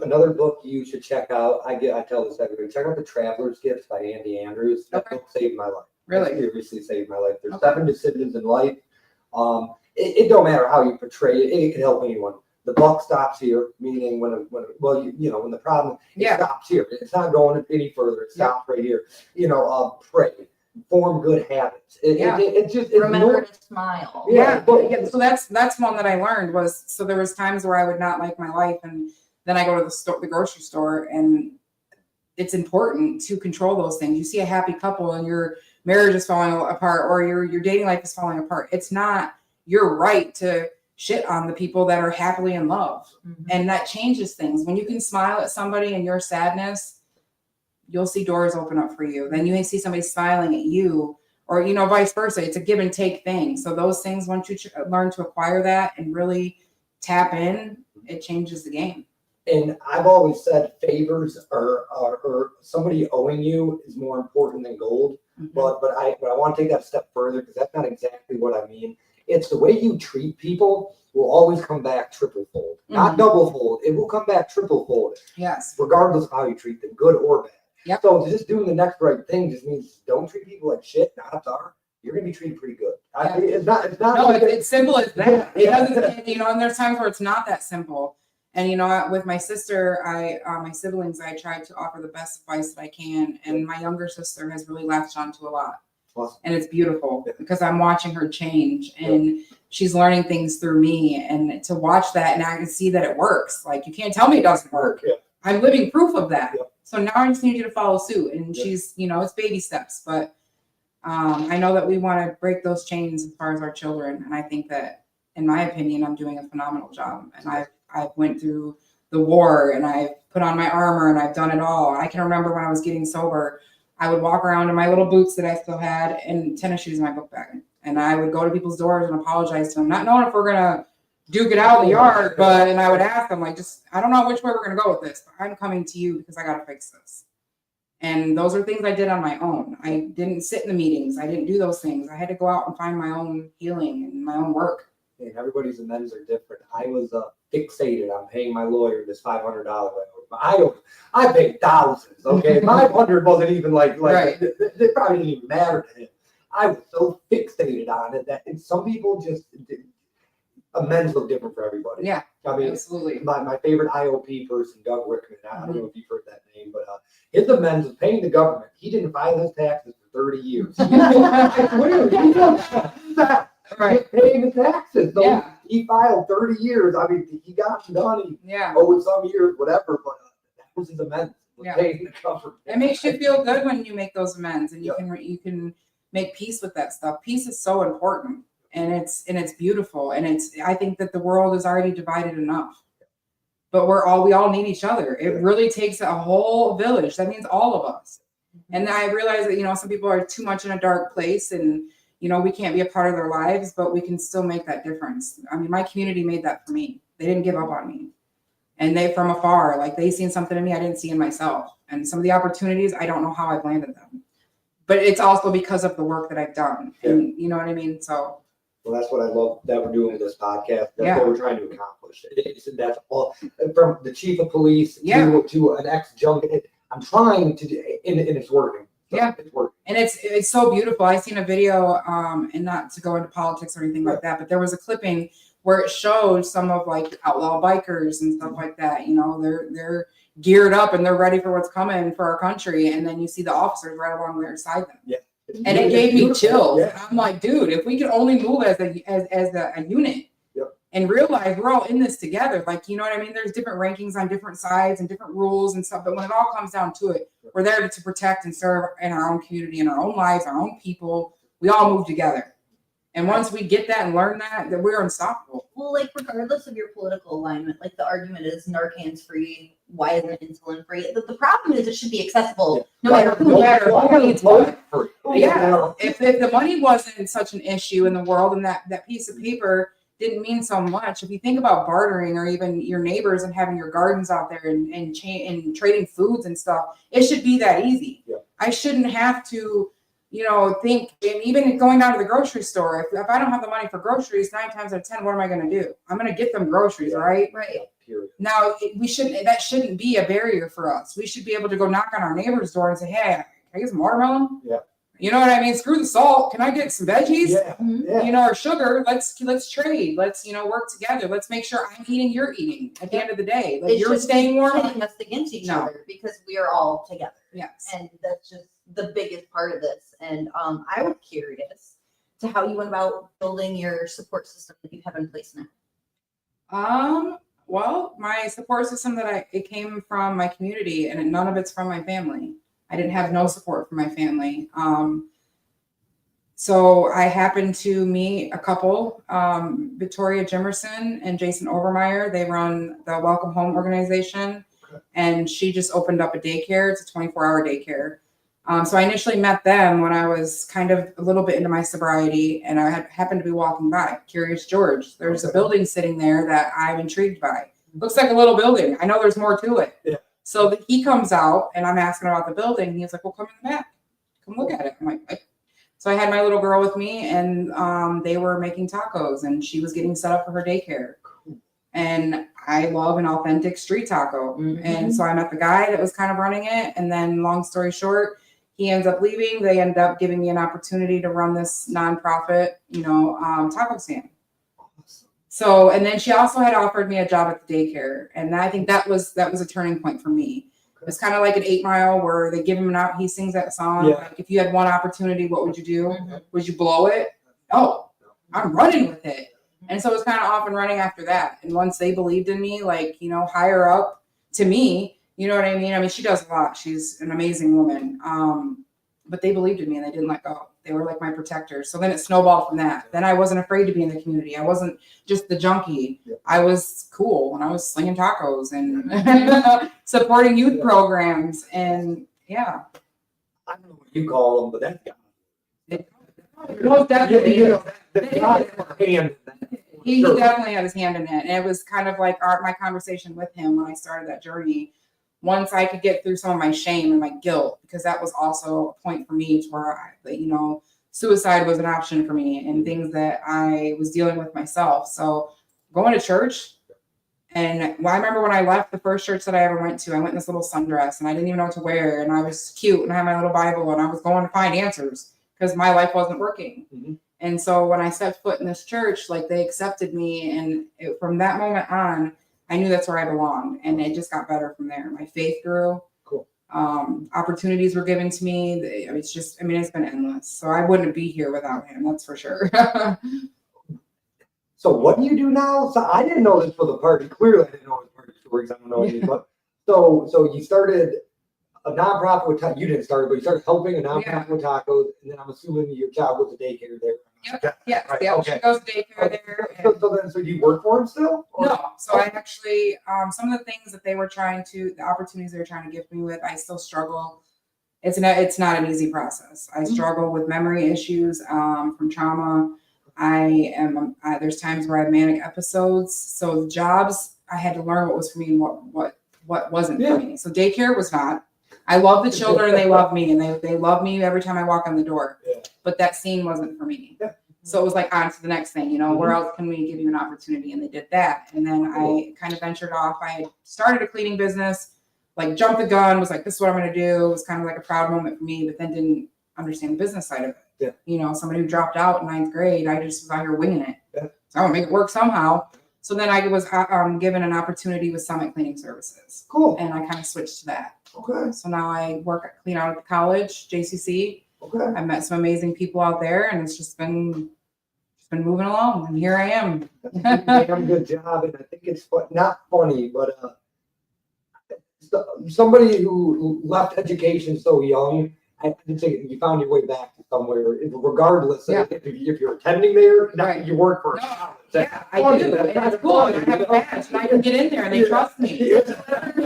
another book you should check out. I tell this everybody. Check out The Traveler's Gift by Andy Andrews. That book saved my life. Really? It seriously saved my life. There's 7 decisions in life. It don't matter how you portray it. It can help anyone. The buck stops here, meaning when the problem stops here. It's not going any further. It stops right here. Pray, form good habits. Remember to smile. So that's one that I learned was, so there was times where I would not like my life, and then I go to the grocery store, and it's important to control those things. You see a happy couple and your marriage is falling apart, or your dating life is falling apart. It's not your right to shit on the people that are happily in love. And that changes things. When you can smile at somebody in your sadness, you'll see doors open up for you. Then you may see somebody smiling at you, or vice versa. It's a give and take thing. So those things, once you learn to acquire that and really tap in, it changes the game. And I've always said favors or somebody owing you is more important than gold. But I want to take that a step further, because that's not exactly what I mean. It's the way you treat people will always come back triple fold, not double fold. It will come back triple fold. Yes. Regardless of how you treat them, good or bad. Yep. So just doing the next right thing just means don't treat people like shit. Odds are you're gonna be treated pretty good. It's not. No, it's simple as that. It doesn't. And there's times where it's not that simple. And with my sister, my siblings, I try to offer the best advice that I can. And my younger sister has really latched onto a lot. Awesome. And it's beautiful because I'm watching her change, and she's learning things through me. And to watch that, and I can see that it works. Like, you can't tell me it doesn't work. I'm living proof of that. So now I just need you to follow suit. And she's, it's baby steps, but I know that we want to break those chains as far as our children. And I think that, in my opinion, I'm doing a phenomenal job. And I've went through the war, and I've put on my armor, and I've done it all. I can remember when I was getting sober, I would walk around in my little boots that I still had and tennis shoes in my book bag. And I would go to people's doors and apologize to them, not knowing if we're going to duke it out in the yard, and I would ask them, like, I don't know which way we're going to go with this, but I'm coming to you because I got to fix this. And those are things I did on my own. I didn't sit in the meetings. I didn't do those things. I had to go out and find my own healing and my own work. And everybody's amends are different. I was fixated on paying my lawyer this $500. I paid thousands. Okay, 500 wasn't even like right. It probably didn't even matter to him. I was so fixated on it that some people just amends look different for everybody. Yeah, I mean, absolutely. My favorite IOP person, Doug Rickman. I don't know if you've heard that name, but his amends was paying the government. He didn't file his taxes for 30 years. Right, paying his taxes. So he filed 30 years. I mean, he got done. He owed some years, whatever. But that was his amends. Paying the government. It makes you feel good when you make those amends, and you can make peace with that stuff. Peace is so important, and it's beautiful, and I think that the world is already divided enough. But we all need each other. It really takes a whole village. That means all of us. And I realize that some people are too much in a dark place, and we can't be a part of their lives, but we can still make that difference. I mean, my community made that for me. They didn't give up on me. And they, from afar, like, they seen something in me I didn't see in myself. And some of the opportunities, I don't know how I've landed them. But it's also because of the work that I've done. And you know what I mean? So. Well, that's what I love that we're doing with this podcast. That's what we're trying to accomplish. That's all, from the chief of police to an ex-junkie. I'm trying to do, and it's working. So it's working. And it's so beautiful. I seen a video, and not to go into politics or anything like that, but there was a clipping where it showed some of like outlaw bikers and stuff like that. You know, they're geared up and they're ready for what's coming for our country. And then you see the officers right along there beside them. Yeah. And it gave me chills. Yeah. I'm like, dude, if we could only move as a unit. And realize we're all in this together. Like, you know what I mean? There's different rankings on different sides and different rules and stuff. But when it all comes down to it, we're there to protect and serve in our own community, in our own lives, our own people. We all move together. And once we get that and learn that we're unstoppable. Well, like regardless of your political alignment, like the argument is Narcan's free. Why isn't insulin free? The problem is it should be accessible no matter who. No matter who needs what. Yeah. If the money wasn't such an issue in the world and that piece of paper didn't mean so much. If you think about bartering or even your neighbors and having your gardens out there and trading foods and stuff, it should be that easy. Yeah. I shouldn't have to, think, and even going down to the grocery store, if I don't have the money for groceries, 9 times out of 10, what am I going to do? I'm going to get them groceries, right? Right. Now, that shouldn't be a barrier for us. We should be able to go knock on our neighbor's door and say, hey, can I get some watermelon? Yeah. You know what I mean? Screw the salt. Can I get some veggies? Yeah. Yeah. Or sugar. Let's trade. Let's, work together. Let's make sure I'm eating, you're eating at the end of the day. Like you're staying warm. Pitting us against each other because we are all together. Yes. And that's just the biggest part of this. And I was curious to how you went about building your support system that you have in place now. Well, my support system it came from my community and none of it's from my family. I didn't have no support from my family. So I happened to meet a couple, Victoria Jimerson and Jason Overmeyer. They run the Welcome Home organization, and she just opened up a daycare. It's a 24-hour daycare. So I initially met them when I was kind of a little bit into my sobriety, and I happened to be walking by Curious George. There's a building sitting there that I'm intrigued by. Looks like a little building. I know there's more to it. Yeah. So he comes out and I'm asking about the building. And he's like, well, come in the back. Come look at it. I'm like, what? So I had my little girl with me and they were making tacos and she was getting set up for her daycare. And I love an authentic street taco. Mm-hmm. And so I met the guy that was kind of running it. And then long story short, he ends up leaving. They end up giving me an opportunity to run this nonprofit, taco stand. So, and then she also had offered me a job at the daycare. And I think that was a turning point for me. It's kind of like an 8 Mile where they give him he sings that song. Yeah. Like, if you had one opportunity, what would you do? Mm-hmm. Would you blow it? Oh, I'm running with it. And so it was kind of off and running after that. And once they believed in me, higher up to me, you know what I mean? I mean, she does a lot. She's an amazing woman. But they believed in me and they didn't let go. They were like my protectors. So then it snowballed from that. Then I wasn't afraid to be in the community. I wasn't just the junkie. Yeah. I was cool when I was slinging tacos and supporting youth programs. And yeah. I don't know what you call them, but that's definitely. He definitely had his hand in it. And it was kind of like my conversation with him when I started that journey. Once I could get through some of my shame and my guilt, because that was also a point for me to where, suicide was an option for me and things that I was dealing with myself. So going to church, and I remember when I left the first church that I ever went to, I went in this little sundress and I didn't even know what to wear. And I was cute and I had my little Bible and I was going to find answers because my life wasn't working. Mm-hmm. And so when I stepped foot in this church, they accepted me. And from that moment on, I knew that's where I belonged, and it just got better from there. My faith grew. Cool. Opportunities were given to me. It's been endless. So I wouldn't be here without him. That's for sure. So what do you do now? So I didn't know this for the party. Clearly, I didn't know this party stories. I don't know anything. But so you started a nonprofit with you didn't start, but you started helping a nonprofit with tacos, and then I'm assuming your child goes to daycare there. Yep. Yeah. Right. Yeah. Okay. She goes to daycare there. So do you work for him still? Or? No. So I actually, some of the things that the opportunities they were trying to gift me with, I still struggle. It's not an easy process. I struggle with memory issues from trauma. There's times where I have manic episodes. So the jobs, I had to learn what was for me and what wasn't for me. So daycare was not. I love the children and they love me and they love me every time I walk in the door. Yeah. But that scene wasn't for me. Yeah. So it was on to the next thing, mm-hmm. Where else can we give you an opportunity? And they did that. And then I kind of ventured off. I had started a cleaning business, jumped the gun, was this is what I'm going to do. It was kind of like a proud moment for me, but then understand the business side of it. Yeah. You know, somebody who dropped out in 9th grade, I just was out here winging it. Yeah. So I would make it work somehow. So then I was given an opportunity with Summit Cleaning Services, Cool. and I kind of switched to that. Okay. So now I clean out at the college, JCC. Okay. I've met some amazing people out there, and it's just been moving along, and here I am. You've done a good job, and I think it's not funny, but somebody who left education so young, I can say you found your way back to somewhere, regardless Yeah. of if you're attending there, Right. you work for. No, yeah, I do. And it's cool. And I have a badge, and I can get in there, and they trust me.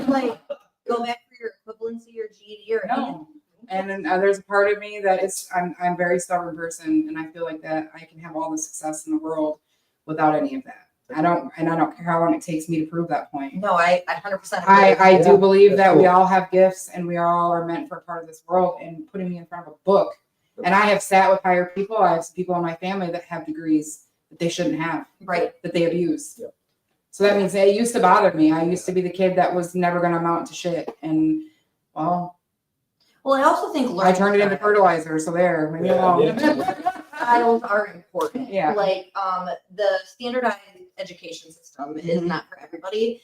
Like, go back for your equivalency or GED or anything. No. And then there's a part of me that I'm a very stubborn person, and I feel like that I can have all the success in the world without any of that. I don't care how long it takes me to prove that point. No, I 100% agree. I Yeah, do believe that's that we cool. all have gifts and we all are meant for a part of this world, and putting me in front of a book. And I have sat with higher people. I have some people in my family that have degrees that they shouldn't have, Right. that they abuse. Yeah. So that means it used to bother me. I used to be the kid that was never going to amount to shit. And well, Well, I also think I turned it into styles- fertilizer. So there, maybe alone. styles are important. Yeah. Like the standardized education system is Mhm. not for everybody.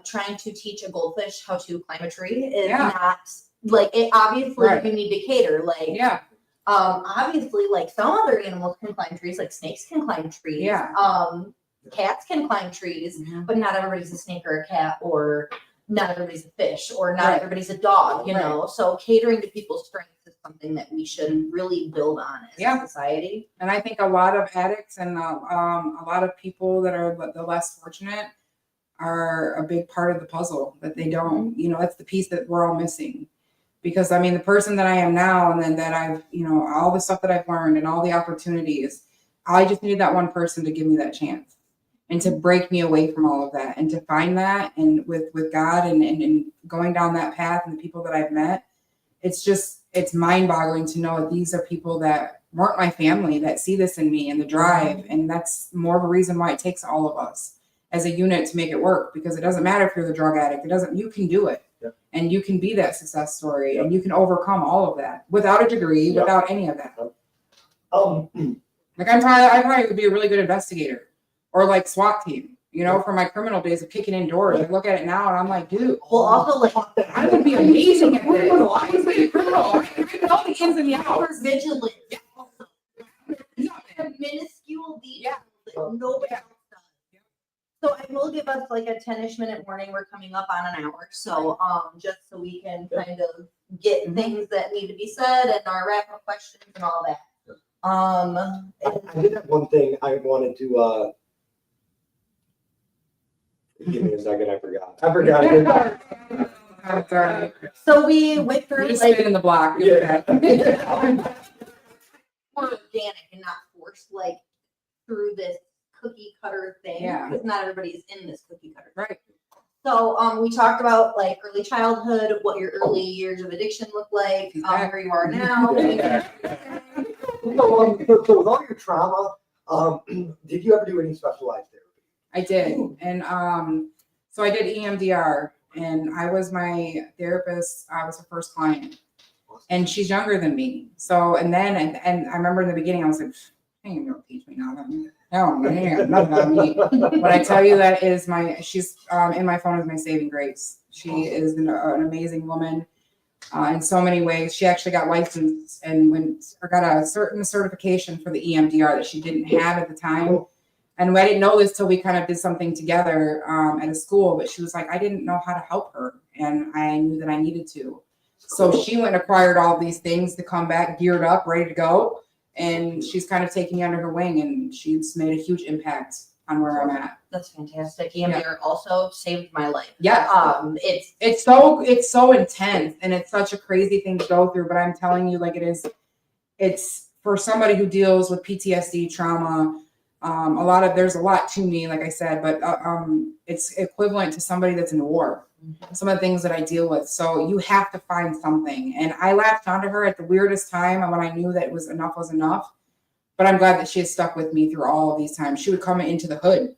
Trying to teach a goldfish how to climb a tree is Yeah. not like it. Obviously, Right. you need to cater. Like Yeah. obviously, like some other animals can climb trees, like snakes can climb trees. Yeah. Cats can climb trees, Mhm. but not everybody's a snake or a cat, or not everybody's a fish, or not Right. everybody's a dog, you know? So catering to people's strengths is something that we should really build on as Yeah. a society. And I think a lot of addicts and a lot of people that are the less fortunate are a big part of the puzzle that they don't, you know, that's the piece that we're all missing. Because I mean, the person that I am now, and then that I've, you know, all the stuff that I've learned and all the opportunities, I just needed that one person to give me that chance and to break me away from all of that and to find that. And with God and going down that path and the people that I've met, it's mind boggling to know that these are people that weren't my family that see this in me and the drive. And that's more of a reason why it takes all of us as a unit to make it work, because it doesn't matter if you're the drug addict. You can do it. Yeah. And you can be that success story, and you can overcome all of that without a degree, Yeah. without any of that. Like I probably would be a really good investigator or like SWAT team, you know, from my criminal days of kicking in doors. I look at it now and I'm like, dude, Well, also like I would be amazing at this. I would be a criminal. I know the ins and the outs. vigilant. Minuscule details that nobody else does. So I will give us like a 10-ish minute warning. We're coming up on an hour. So just so we can kind of get things that need to be said and our wrap up questions and all that. I did have one thing I wanted to, give me a second, I forgot. I'm sorry. So we went You're through just like spinning the block. Yeah. more organic and not forced like through this cookie cutter thing. Yeah. Because not everybody's in this cookie cutter. Right. So we talked about like early childhood, what your early years of addiction look like, where you are now. Yeah. So with all your trauma, did you ever do any specialized therapy? I did. And so I did EMDR, and I was my therapist. I was her first client, and she's younger than me. So, and I remember in the beginning, I was like, "She ain't gonna teach me nothing. No, nothing on me." When I tell you that she's in my phone is my saving grace. She is an amazing woman in so many ways. She actually got licensed and got a certain certification for the EMDR that she didn't have at the time. And I didn't know this till we kind of did something together at a school, but she was like, I didn't know how to help her. And I knew that I needed to. So she went and acquired all these things to come back, geared up, ready to go. And she's kind of taking me under her wing, and she's made a huge impact on where I'm at. That's fantastic. EMDR also saved my life. Yeah. It's so intense, and it's such a crazy thing to go through, but I'm telling you, like it's for somebody who deals with PTSD, trauma, there's a lot to me, like I said, but it's equivalent to somebody that's in war. Some of the things that I deal with. So you have to find something. And I latched onto her at the weirdest time when I knew that was enough. But I'm glad that she has stuck with me through all of these times. She would come into the hood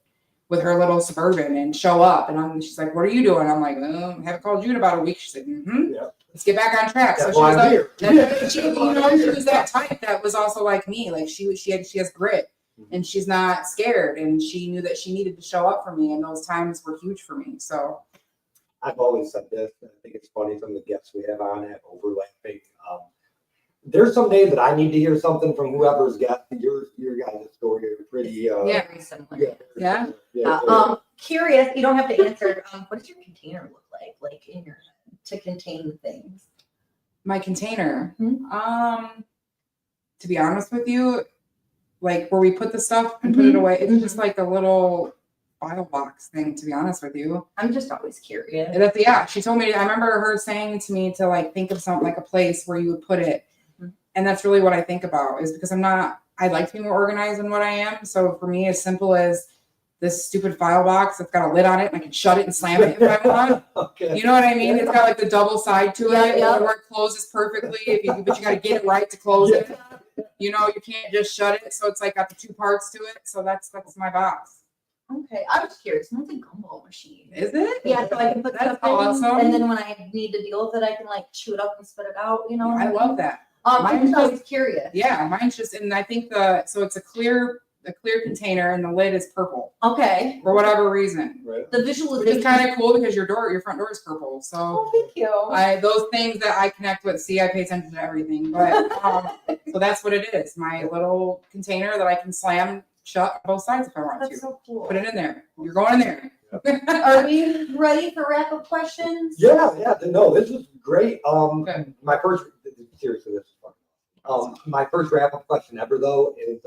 with her little Suburban and show up. And she's like, what are you doing? I'm like, haven't called you in about a week. She's like, Yeah. let's get back on track. That's So why she was I'm here. she was that type that was also like me. Like she has grit and she's not scared. And she knew that she needed to show up for me. And those times were huge for me. So I've always said this, and I think it's funny, some of the guests we have on have overlapping. There's some days that I need to hear something from whoever's guest. Your guys' story are pretty Very similar. Curious, you don't have to answer. What does your container look like in your head to contain things? my container, Mm-hmm. to be honest with you, like where we put the stuff and put it away, it's just like a little file box thing, to be honest with you. I'm just always curious. And that's, yeah, she told me, I remember her saying to me to like think of something like a place where you would put it. And that's really what I think about, is because I like to be more organized than what I am. So for me, as simple as this stupid file box that's got a lid on it and I can shut it and slam it if I want. Okay. You know what I mean? It's got like the double side to it, Yeah. where it closes perfectly, but you got to get it right to close it. You know, you can't just shut it. So it's like got the two parts to it. So that's my box. Okay, I was curious. Mine's a gumball machine. Is it? Yeah, so I can put That's stuff in, awesome. and then when I need to deal with it, I can like chew it up and spit it out. You know. I love that. I'm Mine's just always curious. Yeah, mine's just, and I think so it's a clear container and the lid is purple Okay. for whatever reason. Right. The Which visualization. is kind of cool because your front door is purple. So Oh, thank you. those things that I connect with, I pay attention to everything. But so that's what it is. My little container that I can slam shut on both sides if I want That's to. so cool. Put it in there. You're going in there. Are we ready for wrap-up questions? Yeah. No, this was great. Okay. My first, seriously, this is fun. My first wrap-up question ever, though, is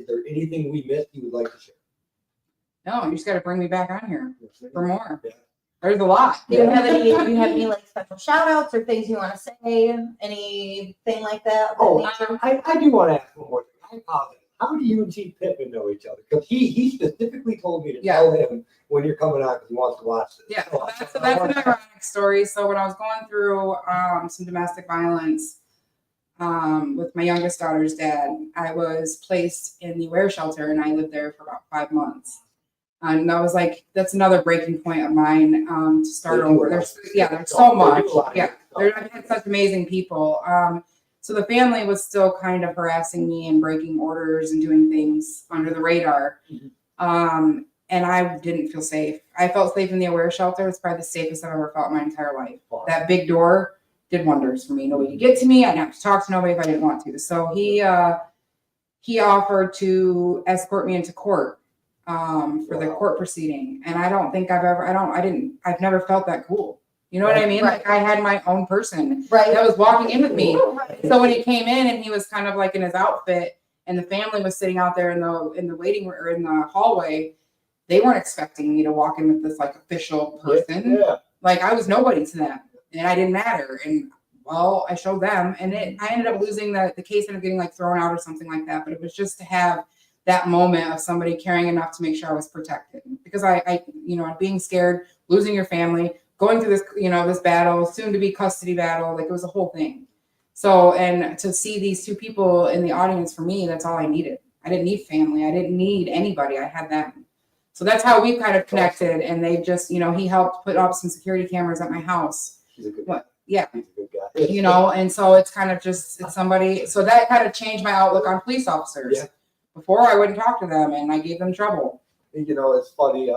there anything we missed you would like to share? No, you just got to bring me back on here for more. Yeah. There's a lot. Do you have any like special shout outs or things you want to say? Anything like that? Oh, I do want to ask one more thing. I apologize. How do you and Chief Pittman know each other? Because he specifically told me to tell him when you're coming on because he wants to watch this. Yeah, that's an ironic story. So when I was going through some domestic violence with my youngest daughter's dad, I was placed in the Aware shelter and I lived there for about 5 months. And that's another breaking point of mine to start over. There's so much. Yeah, I've had such amazing people. So the family was still kind of harassing me and breaking orders and doing things under the radar. And I didn't feel safe. I felt safe in the Aware shelter. It's probably the safest I've ever felt in my entire life. That big door did wonders for me. Nobody could get to me. I didn't have to talk to nobody if I didn't want to. So he offered to escort me into court for the court proceeding. And I don't think I've never felt that cool. You know what I mean? Right. Like I had my own person Right. that was walking in with me. Right. So when he came in and he was kind of like in his outfit and the family was sitting out there in the waiting room or in the hallway, they weren't expecting me to walk in with this like official person. Yeah. Like I was nobody to them and I didn't matter. And well, I showed them and I ended up losing the case ended up getting like thrown out or something like that. But it was just to have that moment of somebody caring enough to make sure I was protected because I being scared, losing your family, going through this, this battle, soon to be custody battle, like it was a whole thing. So, and to see these two people in the audience for me, that's all I needed. I didn't need family. I didn't need anybody. I had them. So that's how we kind of connected. And they just, he helped put up some security cameras at my house. He's a good guy. Yeah. He's a good guy. And so it's kind of just, it's somebody, so that kind of changed my outlook on police officers. Yeah. Before I wouldn't talk to them and I gave them trouble. It's funny.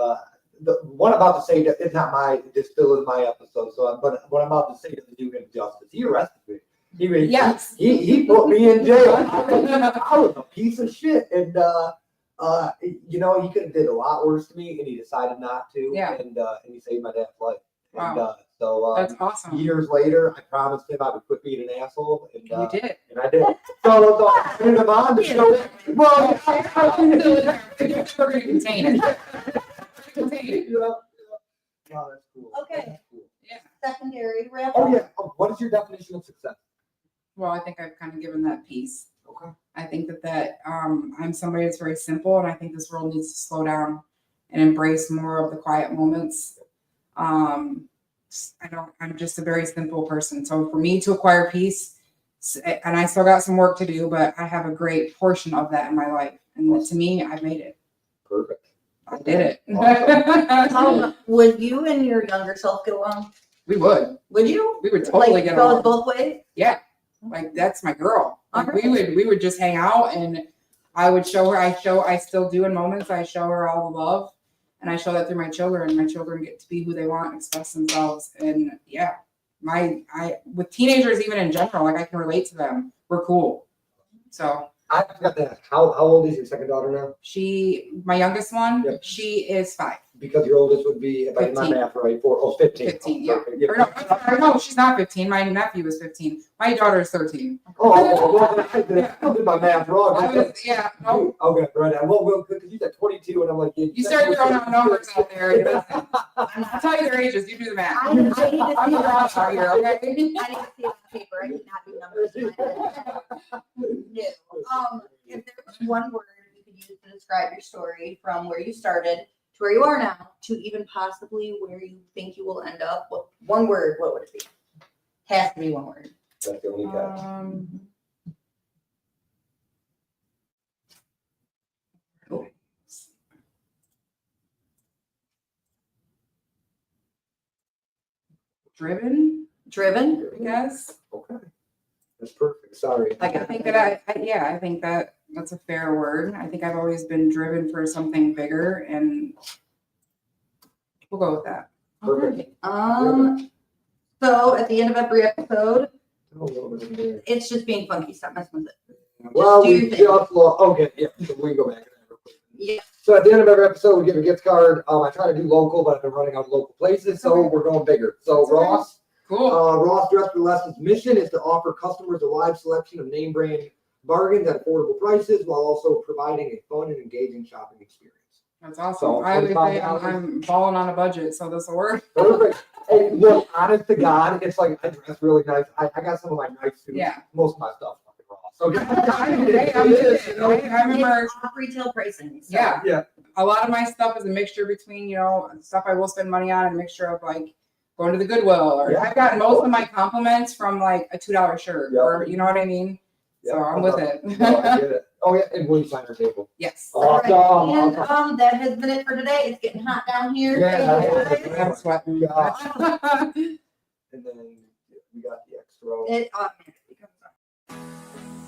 The one I'm about to say it's not this still is my episode. So, but what I'm about to say doesn't do him justice. He arrested me. Yes. He put me in jail. I was a piece of shit, and he could have did a lot worse to me, and he decided not to. Yeah. And he saved my dad's life. Wow. And so That's awesome. years later, I promised him I would quit being an asshole, and You did. and I did. So I put him on the show. Well, No, that's cool. Okay. That's cool. Secondary wrap Oh up. yeah. What is your definition of success? Well, I think I've kind of given that piece. Okay. I think that I'm somebody that's very simple, and I think this world needs to slow down and embrace more of the quiet moments. I'm just a very simple person. So for me to acquire peace, and I still got some work to do, but I have a great portion of that in my life. And to me, I've made it. Perfect. I did it. Would you and your younger self get along? We would. Would you? We would totally Like, get goes along. both ways? Yeah. Like that's my girl. Like Alright. we would just hang out and I would show her, I still do in moments, I show her all the love and I show that through my children. My children get to be who they want, express themselves. And yeah, with teenagers, even in general, like I can relate to them. We're cool. So I forgot that. How old is your second daughter now? my youngest one, Yep. she is 5. Because your oldest would be, if I did my 15. math right, 15. 15, yeah. Okay, Or no, she's not 15. My nephew was 15. My daughter is 13. Oh, I did my math wrong. Yeah, no. Okay, right. Well, because you said 22, and I'm like, You start throwing out numbers out there. I'll tell you their ages. You do the math. I need to see I'm a rock out here, okay? I need to see it on paper. I cannot do numbers in my head. No. If there was one word you could use to describe your story from where you started to where you are now to even possibly where you think you will end up, one word, what would it be? Has to be one word. That's the only guy. Driven, Driven? I guess. Okay. That's perfect. Sorry. I think that I think that that's a fair word. I think I've always been driven for something bigger, and we'll go with that. Perfect. So at the end of every episode, Oh, it's just being funky. Stop messing with it. well, do we your just thing. okay, yeah. So we can go back to that real quick. Yeah. So at the end of every episode, we give a gift card. I try to do local, but I've been running out of local places, so we're going bigger. So That's okay. Ross, Cool. Ross Dress for Less's mission is to offer customers a wide selection of name brand bargains at affordable prices, while also providing a fun and engaging shopping experience. That's awesome. So, I would say $25. I'm balling on a budget, so this will work. Perfect. Hey, look, honest to God, it's like I dress really nice. I got some of my nice suits. Yeah. Most of my stuff fucking Ross. Hey, I'm with it. I remember. It's off retail pricing. So. Yeah. Yeah. A lot of my stuff is a mixture between, stuff I will spend money on and a mixture of like going to the Goodwill or Yeah. I've gotten most of my compliments from like a $2 shirt Yeah. or you know what I mean? So I'm with it. No, I get it. Oh yeah, and will you sign our table? Yes. Awesome. And that has been it for today. It's getting hot down here. Yeah, Thank you, guys. I'm sweating. Yeah. And then we got the extra. It automatically comes up.